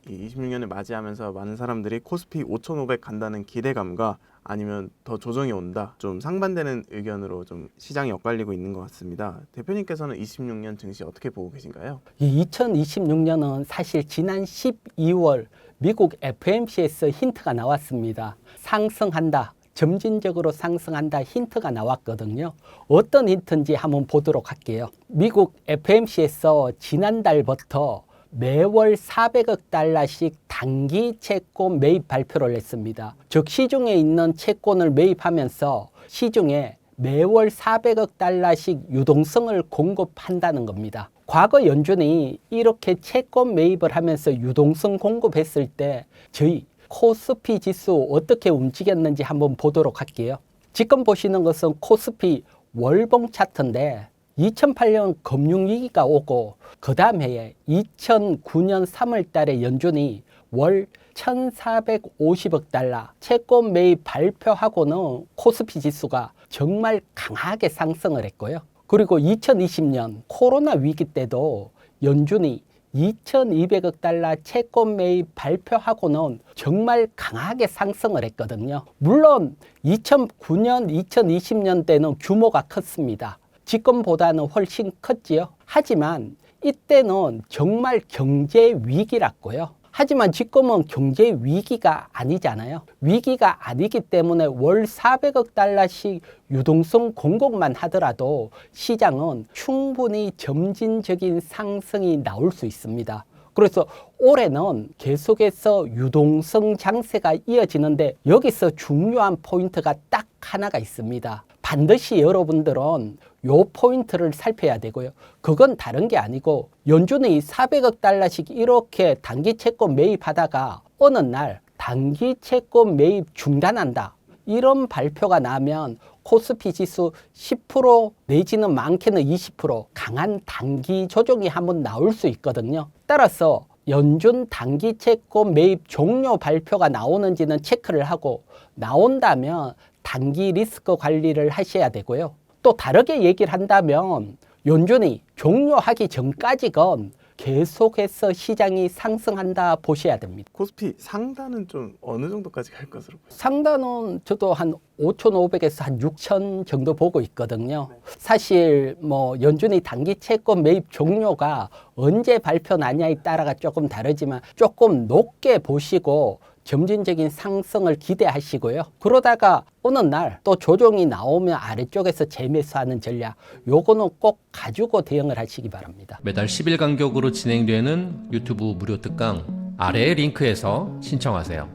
이 26년을 맞이하면서 많은 사람들이 코스피 5,500 간다는 기대감과 아니면 더 조정이 온다, 좀 상반되는 의견으로 좀 시장이 엇갈리고 있는 것 같습니다. 대표님께서는 26년 증시 어떻게 보고 계신가요? 이 2026년은 사실 지난 12월 미국 FMC에서 힌트가 나왔습니다. 상승한다. 점진적으로 상승한다 힌트가 나왔거든요. 어떤 힌트인지 한번 보도록 할게요. 미국 FMC에서 지난달부터 매월 400억 달러씩 단기 채권 매입 발표를 했습니다. 즉 시중에 있는 채권을 매입하면서 시중에 매월 400억 달러씩 유동성을 공급한다는 겁니다. 과거 연준이 이렇게 채권 매입을 하면서 유동성 공급했을 때 저희 코스피 지수 어떻게 움직였는지 한번 보도록 할게요. 지금 보시는 것은 코스피 월봉 차트인데 2008년 금융위기가 오고 그 다음 해에 2009년 3월 달에 연준이 월 1,450억 달러 채권 매입 발표하고는 코스피 지수가 정말 강하게 상승을 했고요. 그리고 2020년 코로나 위기 때도 연준이 2,200억 달러 채권 매입 발표하고는 정말 강하게 상승을 했거든요. 물론 2009년, 2020년 때는 규모가 컸습니다. 지금보다는 훨씬 컸지요. 하지만 이때는 정말 경제 위기랐고요. 하지만 지금은 경제 위기가 아니잖아요. 위기가 아니기 때문에 월 400억 달러씩 유동성 공급만 하더라도 시장은 충분히 점진적인 상승이 나올 수 있습니다. 그래서 올해는 계속해서 유동성 장세가 이어지는데 여기서 중요한 포인트가 딱 하나가 있습니다. 반드시 여러분들은 요 포인트를 살펴야 되고요. 그건 다른 게 아니고 연준이 400억 달러씩 이렇게 단기 채권 매입하다가 어느 날 단기 채권 매입 중단한다. 이런 발표가 나면 코스피 지수 10% 내지는 많게는 20% 강한 단기 조정이 한번 나올 수 있거든요. 따라서 연준 단기 채권 매입 종료 발표가 나오는지는 체크를 하고 나온다면 단기 리스크 관리를 하셔야 되고요. 또 다르게 얘기를 한다면 연준이 종료하기 전까지건 계속해서 시장이 상승한다 보셔야 됩니다. 코스피 상단은 좀 어느 정도까지 갈 것으로 보세요? 상단은 저도 한 5,500에서 한 6,000 정도 보고 있거든요. 사실 뭐 연준이 단기 채권 매입 종료가 언제 발표 나냐에 따라가 조금 다르지만 조금 높게 보시고 점진적인 상승을 기대하시고요. 그러다가 어느 날 또 조정이 나오면 아래쪽에서 재매수하는 전략, 요거는 꼭 가지고 대응을 하시기 바랍니다. 매달 10일 간격으로 진행되는 유튜브 무료 특강 아래의 링크에서 신청하세요.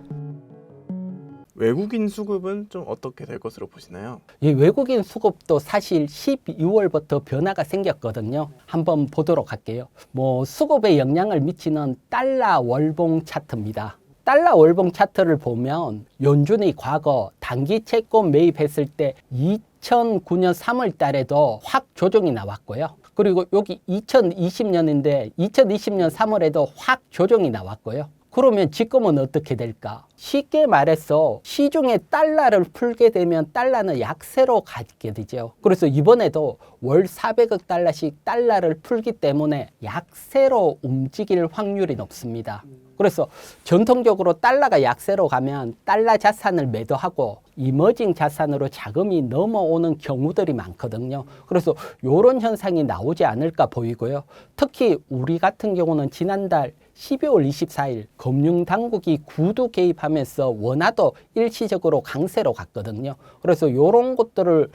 외국인 수급은 좀 어떻게 될 것으로 보시나요? 이 외국인 수급도 사실 12월부터 변화가 생겼거든요. 한번 보도록 할게요. 뭐 수급에 영향을 미치는 달러 월봉 차트입니다. 달러 월봉 차트를 보면 연준이 과거 단기 채권 매입했을 때 2009년 3월 달에도 확 조정이 나왔고요. 그리고 여기 2020년인데 2020년 3월에도 확 조정이 나왔고요. 그러면 지금은 어떻게 될까? 쉽게 말해서 시중에 달러를 풀게 되면 달러는 약세로 가게 되죠. 그래서 이번에도 월 400억 달러씩 달러를 풀기 때문에 약세로 움직일 확률이 높습니다. 그래서 전통적으로 달러가 약세로 가면 달러 자산을 매도하고 이머징 자산으로 자금이 넘어오는 경우들이 많거든요. 그래서 이런 현상이 나오지 않을까 보이고요. 특히 우리 같은 경우는 지난달 12월 24일 금융당국이 구두 개입하면서 원화도 일시적으로 강세로 갔거든요. 그래서 이런 것들을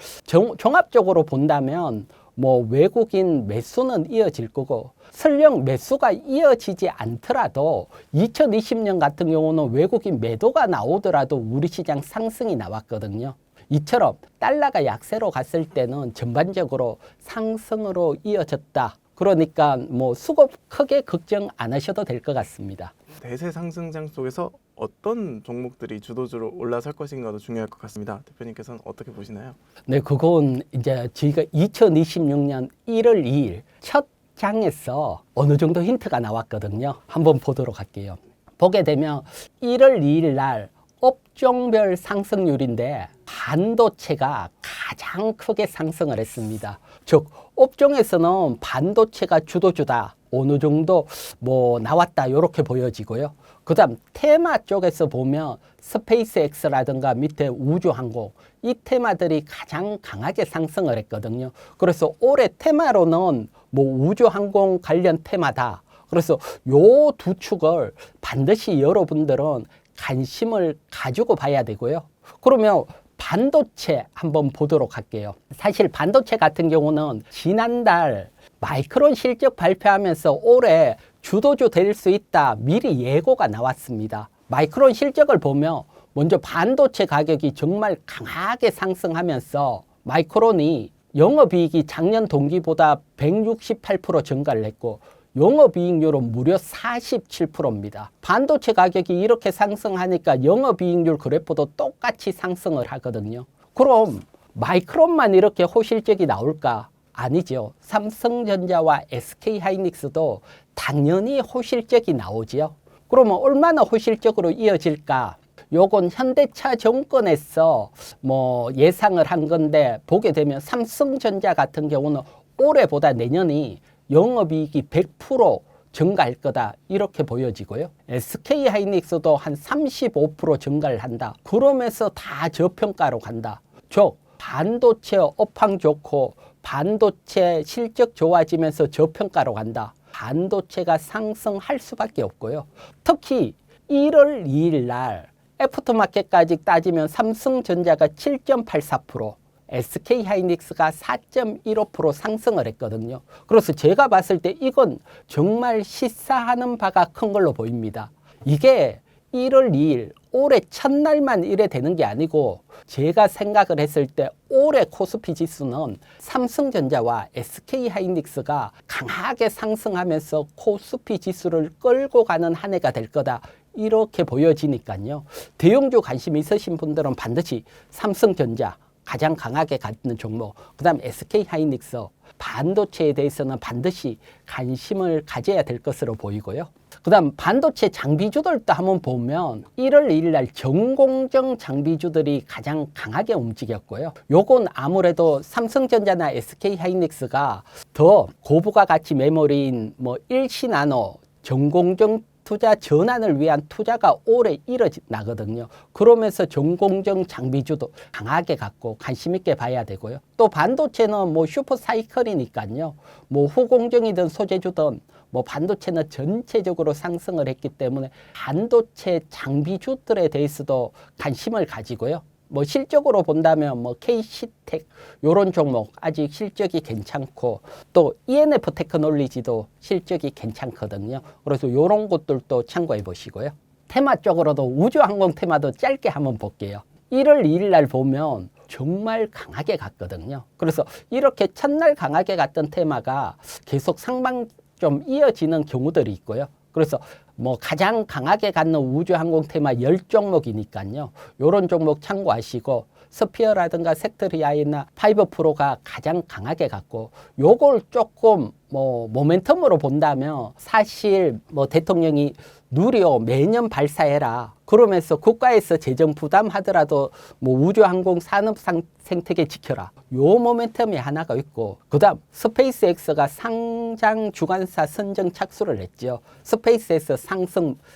종합적으로 본다면 뭐 외국인 매수는 이어질 거고 설령 매수가 이어지지 않더라도 2020년 같은 경우는 외국인 매도가 나오더라도 우리 시장 상승이 나왔거든요. 이처럼 달러가 약세로 갔을 때는 전반적으로 상승으로 이어졌다. 그러니까 뭐 수급 크게 걱정 안 하셔도 될 것 같습니다. 대세 상승장 속에서 어떤 종목들이 주도주로 올라설 것인가도 중요할 것 같습니다. 대표님께서는 어떻게 보시나요? 네, 그건 이제 저희가 2026년 1월 2일 첫 장에서 어느 정도 힌트가 나왔거든요. 한번 보도록 할게요. 보게 되면 1월 2일 날 업종별 상승률인데 반도체가 가장 크게 상승을 했습니다. 즉 업종에서는 반도체가 주도주다. 어느 정도 뭐 나왔다 이렇게 보여지고요. 그다음 테마 쪽에서 보면 스페이스X라든가 밑에 우주항공 이 테마들이 가장 강하게 상승을 했거든요. 그래서 올해 테마로는 뭐 우주항공 관련 테마다. 그래서 요 두 축을 반드시 여러분들은 관심을 가지고 봐야 되고요. 그러면 반도체 한번 보도록 할게요. 사실 반도체 같은 경우는 지난달 마이크론 실적 발표하면서 올해 주도주 될 수 있다 미리 예고가 나왔습니다. 마이크론 실적을 보면 먼저 반도체 가격이 정말 강하게 상승하면서 마이크론이 영업이익이 작년 동기보다 168% 증가를 했고 영업이익률은 무려 47%입니다. 반도체 가격이 이렇게 상승하니까 영업이익률 그래프도 똑같이 상승을 하거든요. 그럼 마이크론만 이렇게 호실적이 나올까? 아니죠. 삼성전자와 SK하이닉스도 당연히 호실적이 나오지요. 그러면 얼마나 호실적으로 이어질까? 요건 현대차 정권에서 뭐 예상을 한 건데 보게 되면 삼성전자 같은 경우는 올해보다 내년이 영업이익이 100% 증가할 거다 이렇게 보여지고요. SK하이닉스도 한 35% 증가를 한다. 그러면서 다 저평가로 간다. 즉 반도체 업황 좋고 반도체 실적 좋아지면서 저평가로 간다. 반도체가 상승할 수밖에 없고요. 특히 1월 2일 날 애프터마켓까지 따지면 삼성전자가 7.84%, SK하이닉스가 4.15% 상승을 했거든요. 그래서 제가 봤을 때 이건 정말 시사하는 바가 큰 걸로 보입니다. 이게 1월 2일 올해 첫날만 이래 되는 게 아니고 제가 생각을 했을 때 올해 코스피 지수는 삼성전자와 SK하이닉스가 강하게 상승하면서 코스피 지수를 끌고 가는 한 해가 될 거다. 이렇게 보여지니까요. 대형주 관심 있으신 분들은 반드시 삼성전자 가장 강하게 갖는 종목, 그 다음 SK하이닉스 반도체에 대해서는 반드시 관심을 가져야 될 것으로 보이고요. 그 다음 반도체 장비주들도 한번 보면 1월 2일 날 전공정 장비주들이 가장 강하게 움직였고요. 요건 아무래도 삼성전자나 SK하이닉스가 더 고부가 가치 메모리인 뭐 일시나노 전공정 투자 전환을 위한 투자가 올해 일어나거든요. 그러면서 전공정 장비주도 강하게 갖고 관심 있게 봐야 되고요. 또 반도체는 뭐 슈퍼 사이클이니까요. 뭐 후공정이든 소재주든 뭐 반도체는 전체적으로 상승을 했기 때문에 반도체 장비주들에 대해서도 관심을 가지고요. 뭐 실적으로 본다면 뭐 KC텍 요런 종목 아직 실적이 괜찮고 또 ENF 테크놀리지도 실적이 괜찮거든요. 그래서 요런 것들도 참고해 보시고요. 테마 쪽으로도 우주항공 테마도 짧게 한번 볼게요. 1월 2일 날 보면 정말 강하게 갔거든요. 그래서 이렇게 첫날 강하게 갔던 테마가 계속 상방 좀 이어지는 경우들이 있고요. 그래서 뭐 가장 강하게 갖는 우주항공 테마 10종목이니까요. 요런 종목 참고하시고 스피어라든가 섹터리아이나 5프로가 가장 강하게 갔고 요걸 조금 뭐 모멘텀으로 본다면 사실 뭐 대통령이 누리호 매년 발사해라. 그러면서 국가에서 재정 부담하더라도 뭐 우주항공 산업 생태계 지켜라. 요 모멘텀이 하나가 있고 그다음 스페이스X가 상장 주관사 선정 착수를 했죠. 스페이스X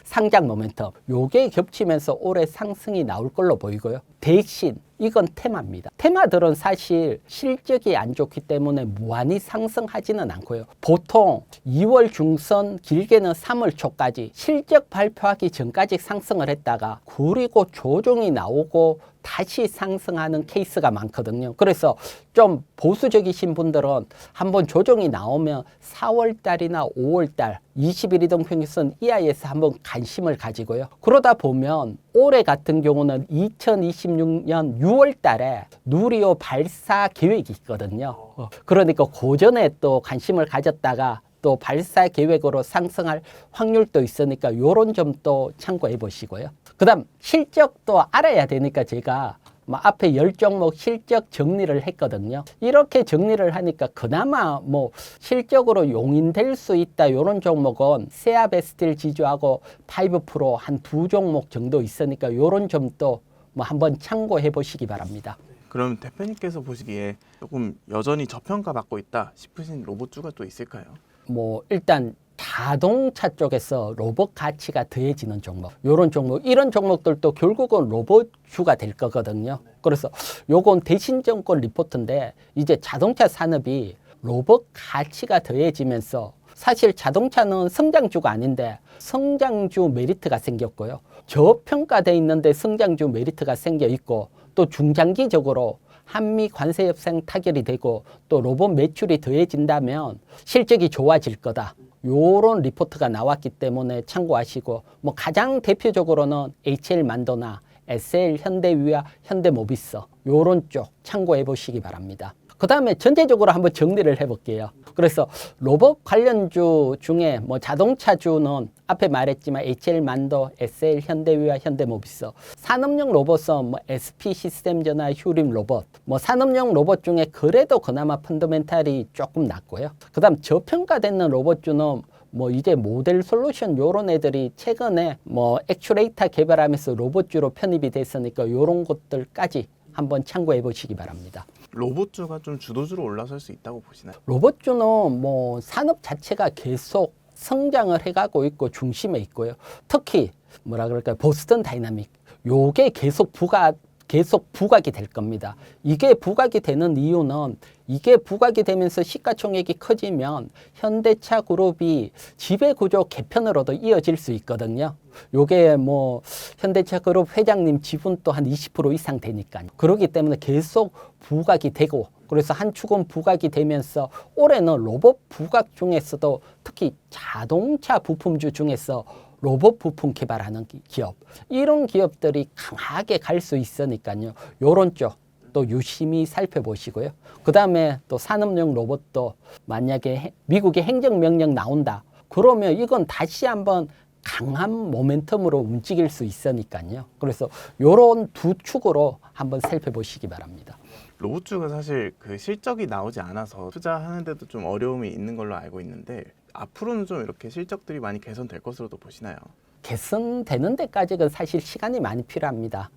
상장 모멘텀. 요게 겹치면서 올해 상승이 나올 걸로 보이고요. 대신 이건 테마입니다. 테마들은 사실 실적이 안 좋기 때문에 무한히 상승하지는 않고요. 보통 2월 중선 길게는 3월 초까지 실적 발표하기 전까지 상승을 했다가 그리고 조정이 나오고 다시 상승하는 케이스가 많거든요. 그래서 좀 보수적이신 분들은 한번 조정이 나오면 4월 달이나 5월 달 20일 이동 평균선 이하에서 한번 관심을 가지고요. 그러다 보면 올해 같은 경우는 2026년 6월 달에 누리호 발사 계획이 있거든요. 그러니까 그 전에 또 관심을 가졌다가 또 발사 계획으로 상승할 확률도 있으니까 이런 점도 참고해 보시고요. 그 다음 실적도 알아야 되니까 제가 앞에 10종목 실적 정리를 했거든요. 이렇게 정리를 하니까 그나마 뭐 실적으로 용인될 수 있다 이런 종목은 세아베스틸 지주하고 5프로 한 2종목 정도 있으니까 이런 점도 뭐 한번 참고해 보시기 바랍니다. 그럼 대표님께서 보시기에 조금 여전히 저평가받고 있다 싶으신 로봇주가 또 있을까요? 뭐 일단 자동차 쪽에서 로봇 가치가 더해지는 종목, 이런 종목, 이런 종목들도 결국은 로봇주가 될 거거든요. 그래서 요건 대신증권 리포트인데 이제 자동차 산업이 로봇 가치가 더해지면서 사실 자동차는 성장주가 아닌데 성장주 메리트가 생겼고요. 저평가돼 있는데 성장주 메리트가 생겨 있고 또 중장기적으로 한미 관세 협상 타결이 되고 또 로봇 매출이 더해진다면 실적이 좋아질 거다. 요런 리포트가 나왔기 때문에 참고하시고 뭐 가장 대표적으로는 HL만도나 SL 현대위와 현대모비스 요런 쪽 참고해 보시기 바랍니다. 그 다음에 전체적으로 한번 정리를 해볼게요. 그래서 로봇 관련주 중에 뭐 자동차주는 앞에 말했지만 HL만도, SL 현대위와 현대모비스, 산업용 로봇은 뭐 SP 시스템전화, 휴림 로봇, 뭐 산업용 로봇 중에 그래도 그나마 펀더멘탈이 조금 낮고요. 그 다음 저평가되는 로봇주는 뭐 이제 모델 솔루션 요런 애들이 최근에 뭐 액추레이터 개발하면서 로봇주로 편입이 됐으니까 요런 것들까지 한번 참고해 보시기 바랍니다. 로봇주가 좀 주도주로 올라설 수 있다고 보시나요? 로봇주는 뭐 산업 자체가 계속 성장을 해가고 있고 중심에 있고요. 특히 뭐라 그럴까요? 보스턴 다이나믹 요게 계속 부각이 될 겁니다. 이게 부각이 되는 이유는 이게 부각이 되면서 시가총액이 커지면 현대차 그룹이 지배구조 개편으로도 이어질 수 있거든요. 요게 뭐 현대차 그룹 회장님 지분도 한 20% 이상 되니까요. 그렇기 때문에 계속 부각이 되고 그래서 한 축은 부각이 되면서 올해는 로봇 부각 중에서도 특히 자동차 부품주 중에서 로봇 부품 개발하는 기업 이런 기업들이 강하게 갈 수 있으니까요. 요런 쪽 또 유심히 살펴보시고요. 그 다음에 또 산업용 로봇도 만약에 미국의 행정명령 나온다. 그러면 이건 다시 한번 강한 모멘텀으로 움직일 수 있으니까요. 그래서 요런 두 축으로 한번 살펴보시기 바랍니다. 로봇주가 사실 그 실적이 나오지 않아서 투자하는데도 좀 어려움이 있는 걸로 알고 있는데 앞으로는 좀 이렇게 실적들이 많이 개선될 것으로도 보시나요? 개선되는 데까지는 사실 시간이 많이 필요합니다.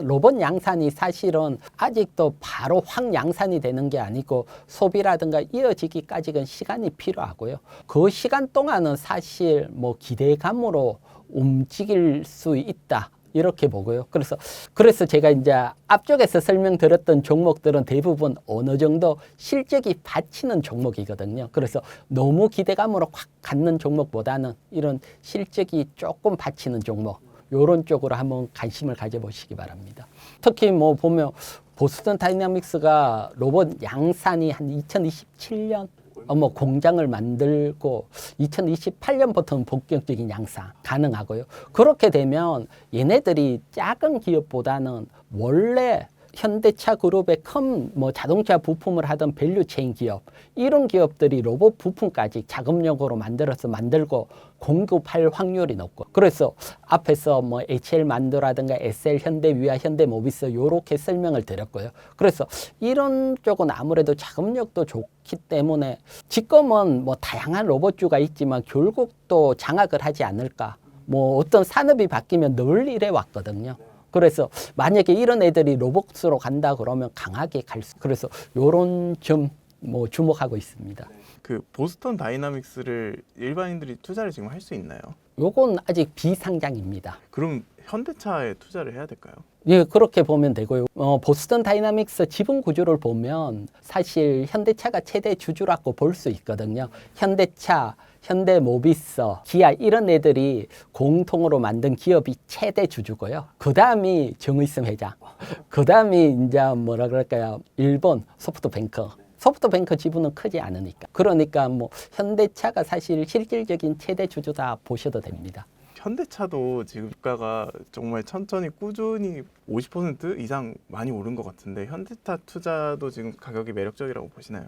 로봇 양산이 사실은 아직도 바로 확 양산이 되는 게 아니고 소비라든가 이어지기까지는 시간이 필요하고요. 그 시간 동안은 사실 뭐 기대감으로 움직일 수 있다. 이렇게 보고요. 그래서 제가 이제 앞쪽에서 설명드렸던 종목들은 대부분 어느 정도 실적이 받치는 종목이거든요. 그래서 너무 기대감으로 확 갖는 종목보다는 이런 실적이 조금 받치는 종목, 이런 쪽으로 한번 관심을 가져보시기 바랍니다. 특히 뭐 보면 보스턴 다이나믹스가 로봇 양산이 한 2027년 뭐 공장을 만들고 2028년부터는 본격적인 양산 가능하고요. 그렇게 되면 얘네들이 작은 기업보다는 원래 현대차 그룹의 큰 뭐 자동차 부품을 하던 밸류체인 기업 이런 기업들이 로봇 부품까지 자금력으로 만들고 공급할 확률이 높고 그래서 앞에서 뭐 HL만도라든가 SL 현대위와 현대모비스 요렇게 설명을 드렸고요. 그래서 이런 쪽은 아무래도 자금력도 좋기 때문에 지금은 뭐 다양한 로봇주가 있지만 결국 또 장악을 하지 않을까. 뭐 어떤 산업이 바뀌면 늘 이래 왔거든요. 그래서 만약에 이런 애들이 로봇으로 간다 그러면 강하게 그래서 요런 점 뭐 주목하고 있습니다. 그 보스턴 다이나믹스를 일반인들이 투자를 지금 할 수 있나요? 요건 아직 비상장입니다. 그럼 현대차에 투자를 해야 될까요? 예, 그렇게 보면 되고요. 보스턴 다이나믹스 지분 구조를 보면 사실 현대차가 최대 주주라고 볼 수 있거든요. 현대차, 현대모비스, 기아 이런 애들이 공통으로 만든 기업이 최대 주주고요. 그 다음이 정의승 회장. 그 다음이 이제 뭐라 그럴까요? 일본 소프트뱅크 지분은 크지 않으니까. 그러니까 뭐 현대차가 사실 실질적인 최대 주주다 보셔도 됩니다. 현대차도 지금 주가가 정말 천천히 꾸준히 50% 이상 많이 오른 것 같은데 현대차 투자도 지금 가격이 매력적이라고 보시나요?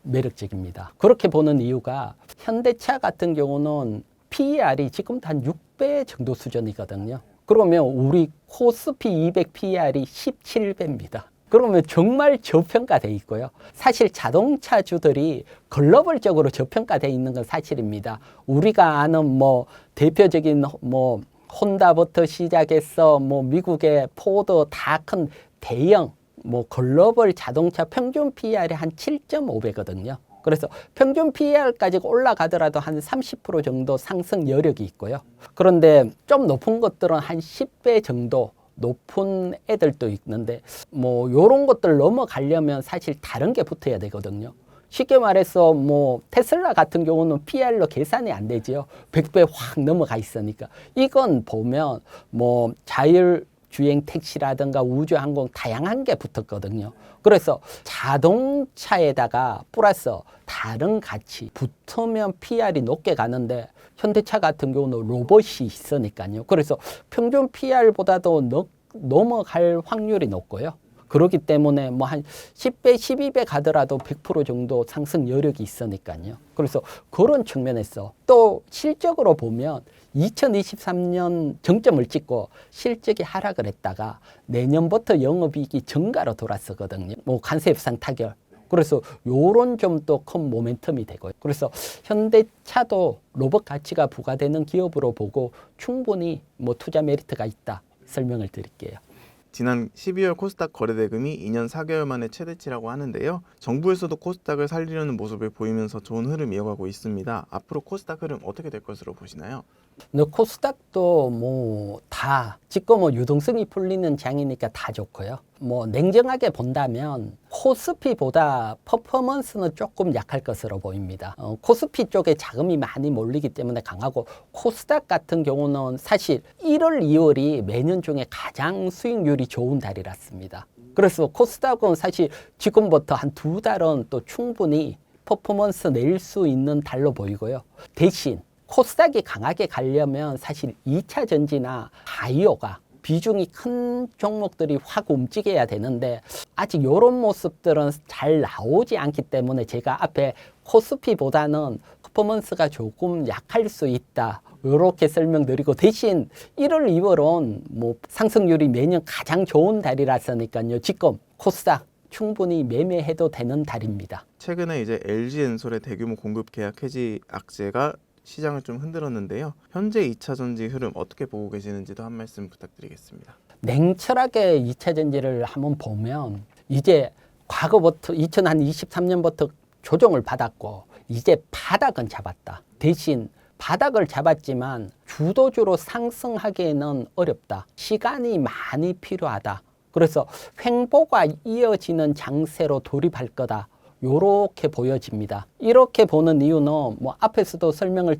매력적입니다. 그렇게 보는 이유가 현대차 같은 경우는 PER이 지금도 한 6배 정도 수준이거든요. 그러면 우리 코스피 200 PER이 17배입니다. 그러면 정말 저평가돼 있고요. 사실 자동차주들이 글로벌적으로 저평가돼 있는 건 사실입니다. 우리가 아는 뭐 대표적인 뭐 혼다부터 시작해서 뭐 미국의 포드 다 큰 대형 뭐 글로벌 자동차 평균 PER이 한 7.5배거든요. 그래서 평균 PER까지 올라가더라도 한 30% 정도 상승 여력이 있고요. 그런데 좀 높은 것들은 한 10배 정도 높은 애들도 있는데 뭐 요런 것들 넘어가려면 사실 다른 게 붙어야 되거든요. 쉽게 말해서 뭐 테슬라 같은 경우는 PR로 계산이 안 되지요. 100배 확 넘어가 있으니까. 이건 보면 뭐 자율주행 택시라든가 우주항공 다양한 게 붙었거든요. 그래서 자동차에다가 플러스 다른 가치 붙으면 PR이 높게 가는데 현대차 같은 경우는 로봇이 있으니까요. 그래서 평균 PR보다도 넘어갈 확률이 높고요. 그렇기 때문에 뭐 한 10배, 12배 가더라도 100% 정도 상승 여력이 있으니까요. 그래서 그런 측면에서 또 실적으로 보면 2023년 정점을 찍고 실적이 하락을 했다가 내년부터 영업이익이 증가로 돌았었거든요. 뭐 관세 협상 타결. 그래서 요런 좀 또 큰 모멘텀이 되고요. 그래서 현대차도 로봇 가치가 부과되는 기업으로 보고 충분히 뭐 투자 메리트가 있다 설명을 드릴게요. 지난 12월 코스닥 거래대금이 2년 4개월 만에 최대치라고 하는데요. 정부에서도 코스닥을 살리려는 모습을 보이면서 좋은 흐름 이어가고 있습니다. 앞으로 코스닥 흐름 어떻게 될 것으로 보시나요? 근데 코스닥도 뭐 다 지금 뭐 유동성이 풀리는 장이니까 다 좋고요. 뭐 냉정하게 본다면 코스피보다 퍼포먼스는 조금 약할 것으로 보입니다. 코스피 쪽에 자금이 많이 몰리기 때문에 강하고 코스닥 같은 경우는 사실 1월, 2월이 매년 중에 가장 수익률이 좋은 달이랐습니다. 그래서 코스닥은 사실 지금부터 한 2달은 또 충분히 퍼포먼스 낼 수 있는 달로 보이고요. 대신 코스닥이 강하게 가려면 사실 2차 전지나 바이오가 비중이 큰 종목들이 확 움직여야 되는데 아직 이런 모습들은 잘 나오지 않기 때문에 제가 앞에 코스피보다는 퍼포먼스가 조금 약할 수 있다. 이렇게 설명드리고 대신 1월, 2월은 뭐 상승률이 매년 가장 좋은 달이라서니까요. 지금 코스닥 충분히 매매해도 되는 달입니다. 최근에 이제 LG엔솔의 대규모 공급 계약 해지 악재가 시장을 좀 흔들었는데요. 현재 2차 전지 흐름 어떻게 보고 계시는지도 한 말씀 부탁드리겠습니다. 냉철하게 2차 전지를 한번 보면 이제 과거부터 2023년부터 조정을 받았고 이제 바닥은 잡았다. 대신 바닥을 잡았지만 주도주로 상승하기에는 어렵다. 시간이 많이 필요하다. 그래서 횡보가 이어지는 장세로 돌입할 거다. 요렇게 보여집니다. 이렇게 보는 이유는 뭐 앞에서도 설명을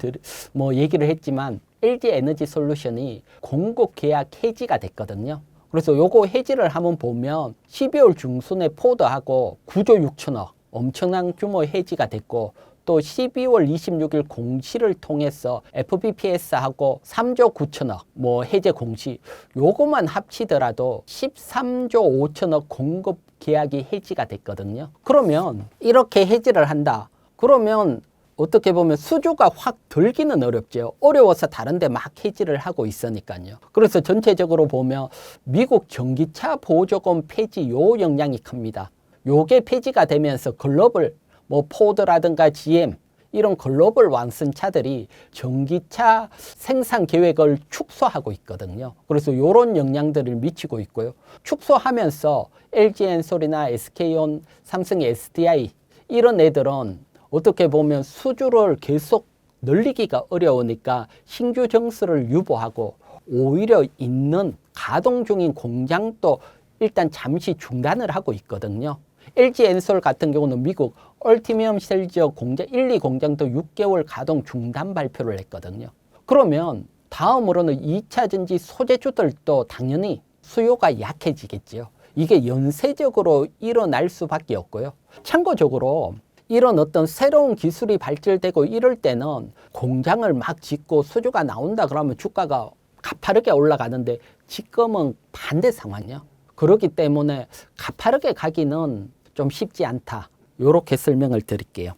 얘기를 했지만 LG 에너지 솔루션이 공급 계약 해지가 됐거든요. 그래서 요거 해지를 한번 보면 12월 중순에 포드하고 9조 6천억 엄청난 규모 해지가 됐고 또 12월 26일 공시를 통해서 FBPS하고 3조 9천억 뭐 해제 공시 요거만 합치더라도 13조 5천억 공급 계약이 해지가 됐거든요. 그러면 이렇게 해지를 한다. 그러면 어떻게 보면 수주가 확 들기는 어렵죠. 어려워서 다른 데 막 해지를 하고 있으니까요. 그래서 전체적으로 보면 미국 전기차 보조금 폐지 요 영향이 큽니다. 요게 폐지가 되면서 글로벌 뭐 포드라든가 GM 이런 글로벌 완승차들이 전기차 생산 계획을 축소하고 있거든요. 그래서 이런 영향들을 미치고 있고요. 축소하면서 LG엔솔이나 SK온, 삼성의 SDI 이런 애들은 어떻게 보면 수주를 계속 늘리기가 어려우니까 신규 정수를 유보하고 오히려 있는 가동 중인 공장도 일단 잠시 중단을 하고 있거든요. LG엔솔 같은 경우는 미국 얼티미엄 셀 지역 공장 1, 2공장도 6개월 가동 중단 발표를 했거든요. 그러면 다음으로는 2차 전지 소재주들도 당연히 수요가 약해지겠죠. 이게 연쇄적으로 일어날 수밖에 없고요. 참고적으로 이런 어떤 새로운 기술이 발전되고 이럴 때는 공장을 막 짓고 수주가 나온다 그러면 주가가 가파르게 올라가는데 지금은 반대 상황이요. 그렇기 때문에 가파르게 가기는 좀 쉽지 않다. 이렇게 설명을 드릴게요.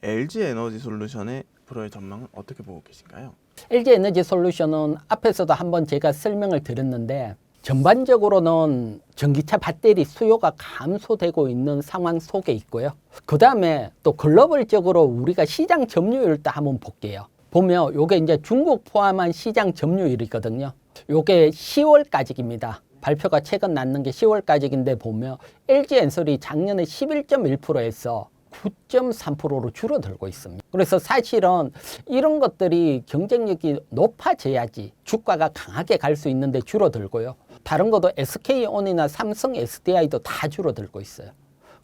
LG 에너지 솔루션의 앞으로의 전망은 어떻게 보고 계신가요? LG 에너지 솔루션은 앞에서도 한번 제가 설명을 드렸는데 전반적으로는 전기차 배터리 수요가 감소되고 있는 상황 속에 있고요. 그 다음에 또 글로벌적으로 우리가 시장 점유율도 한번 볼게요. 보면 요게 이제 중국 포함한 시장 점유율이거든요. 요게 10월까지입니다. 발표가 최근 났는 게 10월까지인데 보면 LG 엔솔이 작년에 11.1%에서 9.3%로 줄어들고 있습니다. 그래서 사실은 이런 것들이 경쟁력이 높아져야지 주가가 강하게 갈 수 있는데 줄어들고요. 다른 것도 SK온이나 삼성 SDI도 다 줄어들고 있어요.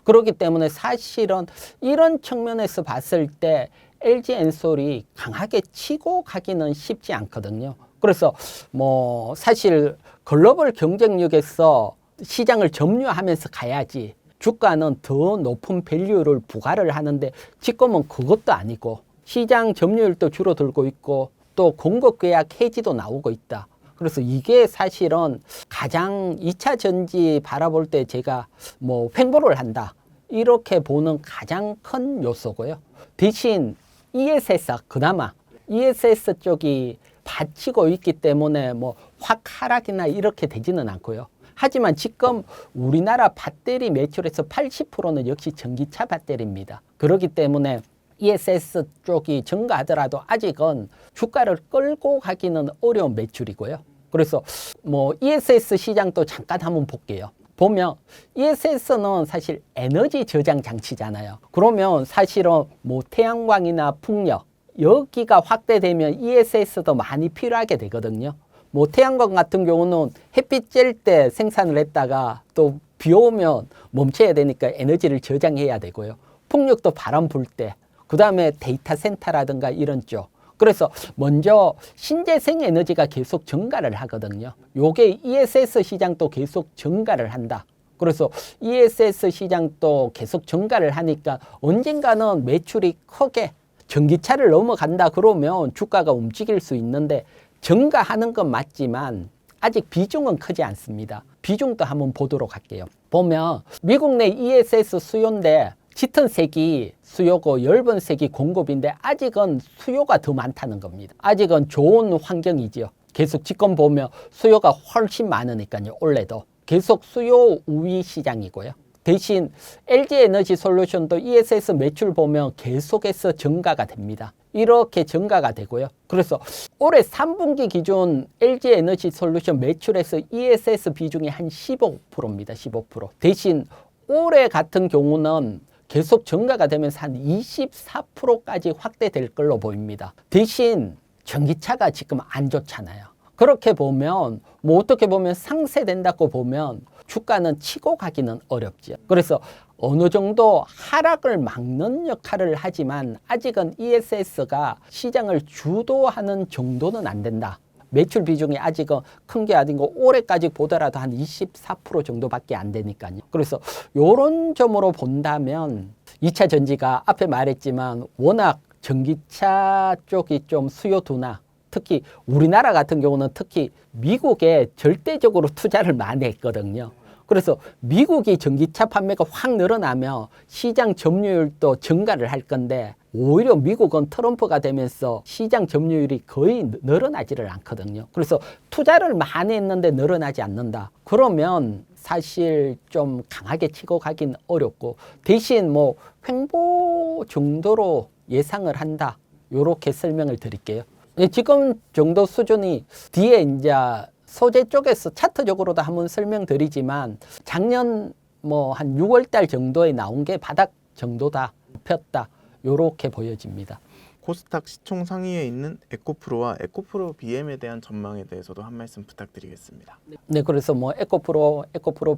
그렇기 때문에 사실은 이런 측면에서 봤을 때 LG 엔솔이 강하게 치고 가기는 쉽지 않거든요. 그래서 뭐 사실 글로벌 경쟁력에서 시장을 점유하면서 가야지 주가는 더 높은 밸류를 부과를 하는데 지금은 그것도 아니고 시장 점유율도 줄어들고 있고 또 공급 계약 해지도 나오고 있다. 그래서 이게 사실은 가장 2차 전지 바라볼 때 제가 뭐 횡보를 한다. 이렇게 보는 가장 큰 요소고요. 대신 ESS 그나마 ESS 쪽이 받치고 있기 때문에 뭐 확 하락이나 이렇게 되지는 않고요. 하지만 지금 우리나라 배터리 매출에서 80%는 역시 전기차 배터리입니다. 그렇기 때문에 ESS 쪽이 증가하더라도 아직은 주가를 끌고 가기는 어려운 매출이고요. 그래서 뭐 ESS 시장도 잠깐 한번 볼게요. 보면 ESS는 사실 에너지 저장 장치잖아요. 그러면 사실은 뭐 태양광이나 풍력 여기가 확대되면 ESS도 많이 필요하게 되거든요. 뭐 태양광 같은 경우는 햇빛 쬐일 때 생산을 했다가 또 비 오면 멈춰야 되니까 에너지를 저장해야 되고요. 풍력도 바람 불 때, 그 다음에 데이터 센터라든가 이런 쪽. 그래서 먼저 신재생 에너지가 계속 증가를 하거든요. 요게 ESS 시장도 계속 증가를 한다. 그래서 ESS 시장도 계속 증가를 하니까 언젠가는 매출이 크게 전기차를 넘어간다 그러면 주가가 움직일 수 있는데 증가하는 건 맞지만 아직 비중은 크지 않습니다. 비중도 한번 보도록 할게요. 보면 미국 내 ESS 수요인데 짙은 색이 수요고 엷은 색이 공급인데 아직은 수요가 더 많다는 겁니다. 아직은 좋은 환경이죠. 계속 지금 보면 수요가 훨씬 많으니까요. 올해도 계속 수요 우위 시장이고요. 대신 LG에너지솔루션도 ESS 매출 보면 계속해서 증가가 됩니다. 이렇게 증가가 되고요. 그래서 올해 3분기 기준 LG에너지솔루션 매출에서 ESS 비중이 한 15%입니다. 15%. 대신 올해 같은 경우는 계속 증가가 되면서 한 24%까지 확대될 걸로 보입니다. 대신 전기차가 지금 안 좋잖아요. 그렇게 보면 뭐 어떻게 보면 상쇄된다고 보면 주가는 치고 가기는 어렵죠. 그래서 어느 정도 하락을 막는 역할을 하지만 아직은 ESS가 시장을 주도하는 정도는 안 된다. 매출 비중이 아직은 큰 게 아니고 올해까지 보더라도 한 24% 정도밖에 안 되니까요. 그래서 이런 점으로 본다면 2차 전지가 앞에 말했지만 워낙 전기차 쪽이 좀 수요 둔화, 특히 우리나라 같은 경우는 특히 미국에 절대적으로 투자를 많이 했거든요. 그래서 미국이 전기차 판매가 확 늘어나면 시장 점유율도 증가를 할 건데 오히려 미국은 트럼프가 되면서 시장 점유율이 거의 늘어나지를 않거든요. 그래서 투자를 많이 했는데 늘어나지 않는다. 그러면 사실 좀 강하게 치고 가긴 어렵고 대신 뭐 횡보 정도로 예상을 한다. 이렇게 설명을 드릴게요. 지금 정도 수준이 뒤에 이제 소재 쪽에서 차트적으로도 한번 설명드리지만 작년 뭐 한 6월 달 정도에 나온 게 바닥 정도다. 폈다. 요렇게 보여집니다. 코스닥 시총 상위에 있는 에코프로와 에코프로 BM에 대한 전망에 대해서도 한 말씀 부탁드리겠습니다. 네, 그래서 뭐 에코프로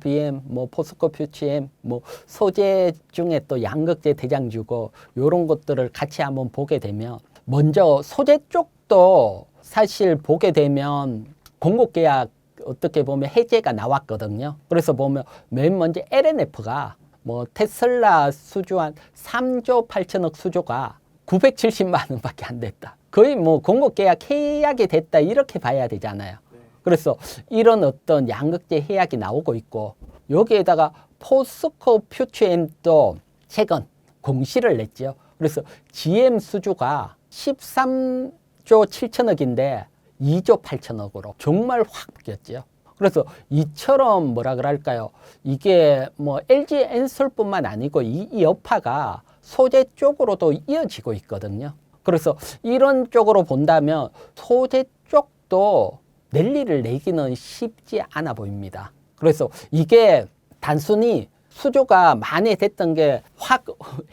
BM, 뭐 포스코 퓨치엠, 뭐 소재 중에 또 양극재 대장주고 요런 것들을 같이 한번 보게 되면 먼저 소재 쪽도 사실 보게 되면 공급계약 어떻게 보면 해제가 나왔거든요. 그래서 보면 맨 먼저 LNF가 뭐 테슬라 수주한 3조 8천억 수주가 970만 원밖에 안 됐다. 거의 뭐 공급계약 해약이 됐다 이렇게 봐야 되잖아요. 그래서 이런 어떤 양극재 해약이 나오고 있고 여기에다가 포스코 퓨처엠도 최근 공시를 냈죠. 그래서 GM 수주가 13조 7천억인데 2조 8천억으로 정말 확 바뀌었죠. 그래서 이처럼 뭐라 그럴까요? 이게 뭐 LG 엔솔뿐만 아니고 이 여파가 소재 쪽으로도 이어지고 있거든요. 그래서 이런 쪽으로 본다면 소재 쪽도 낼리를 내기는 쉽지 않아 보입니다. 그래서 이게 단순히 수조가 만회됐던 게 확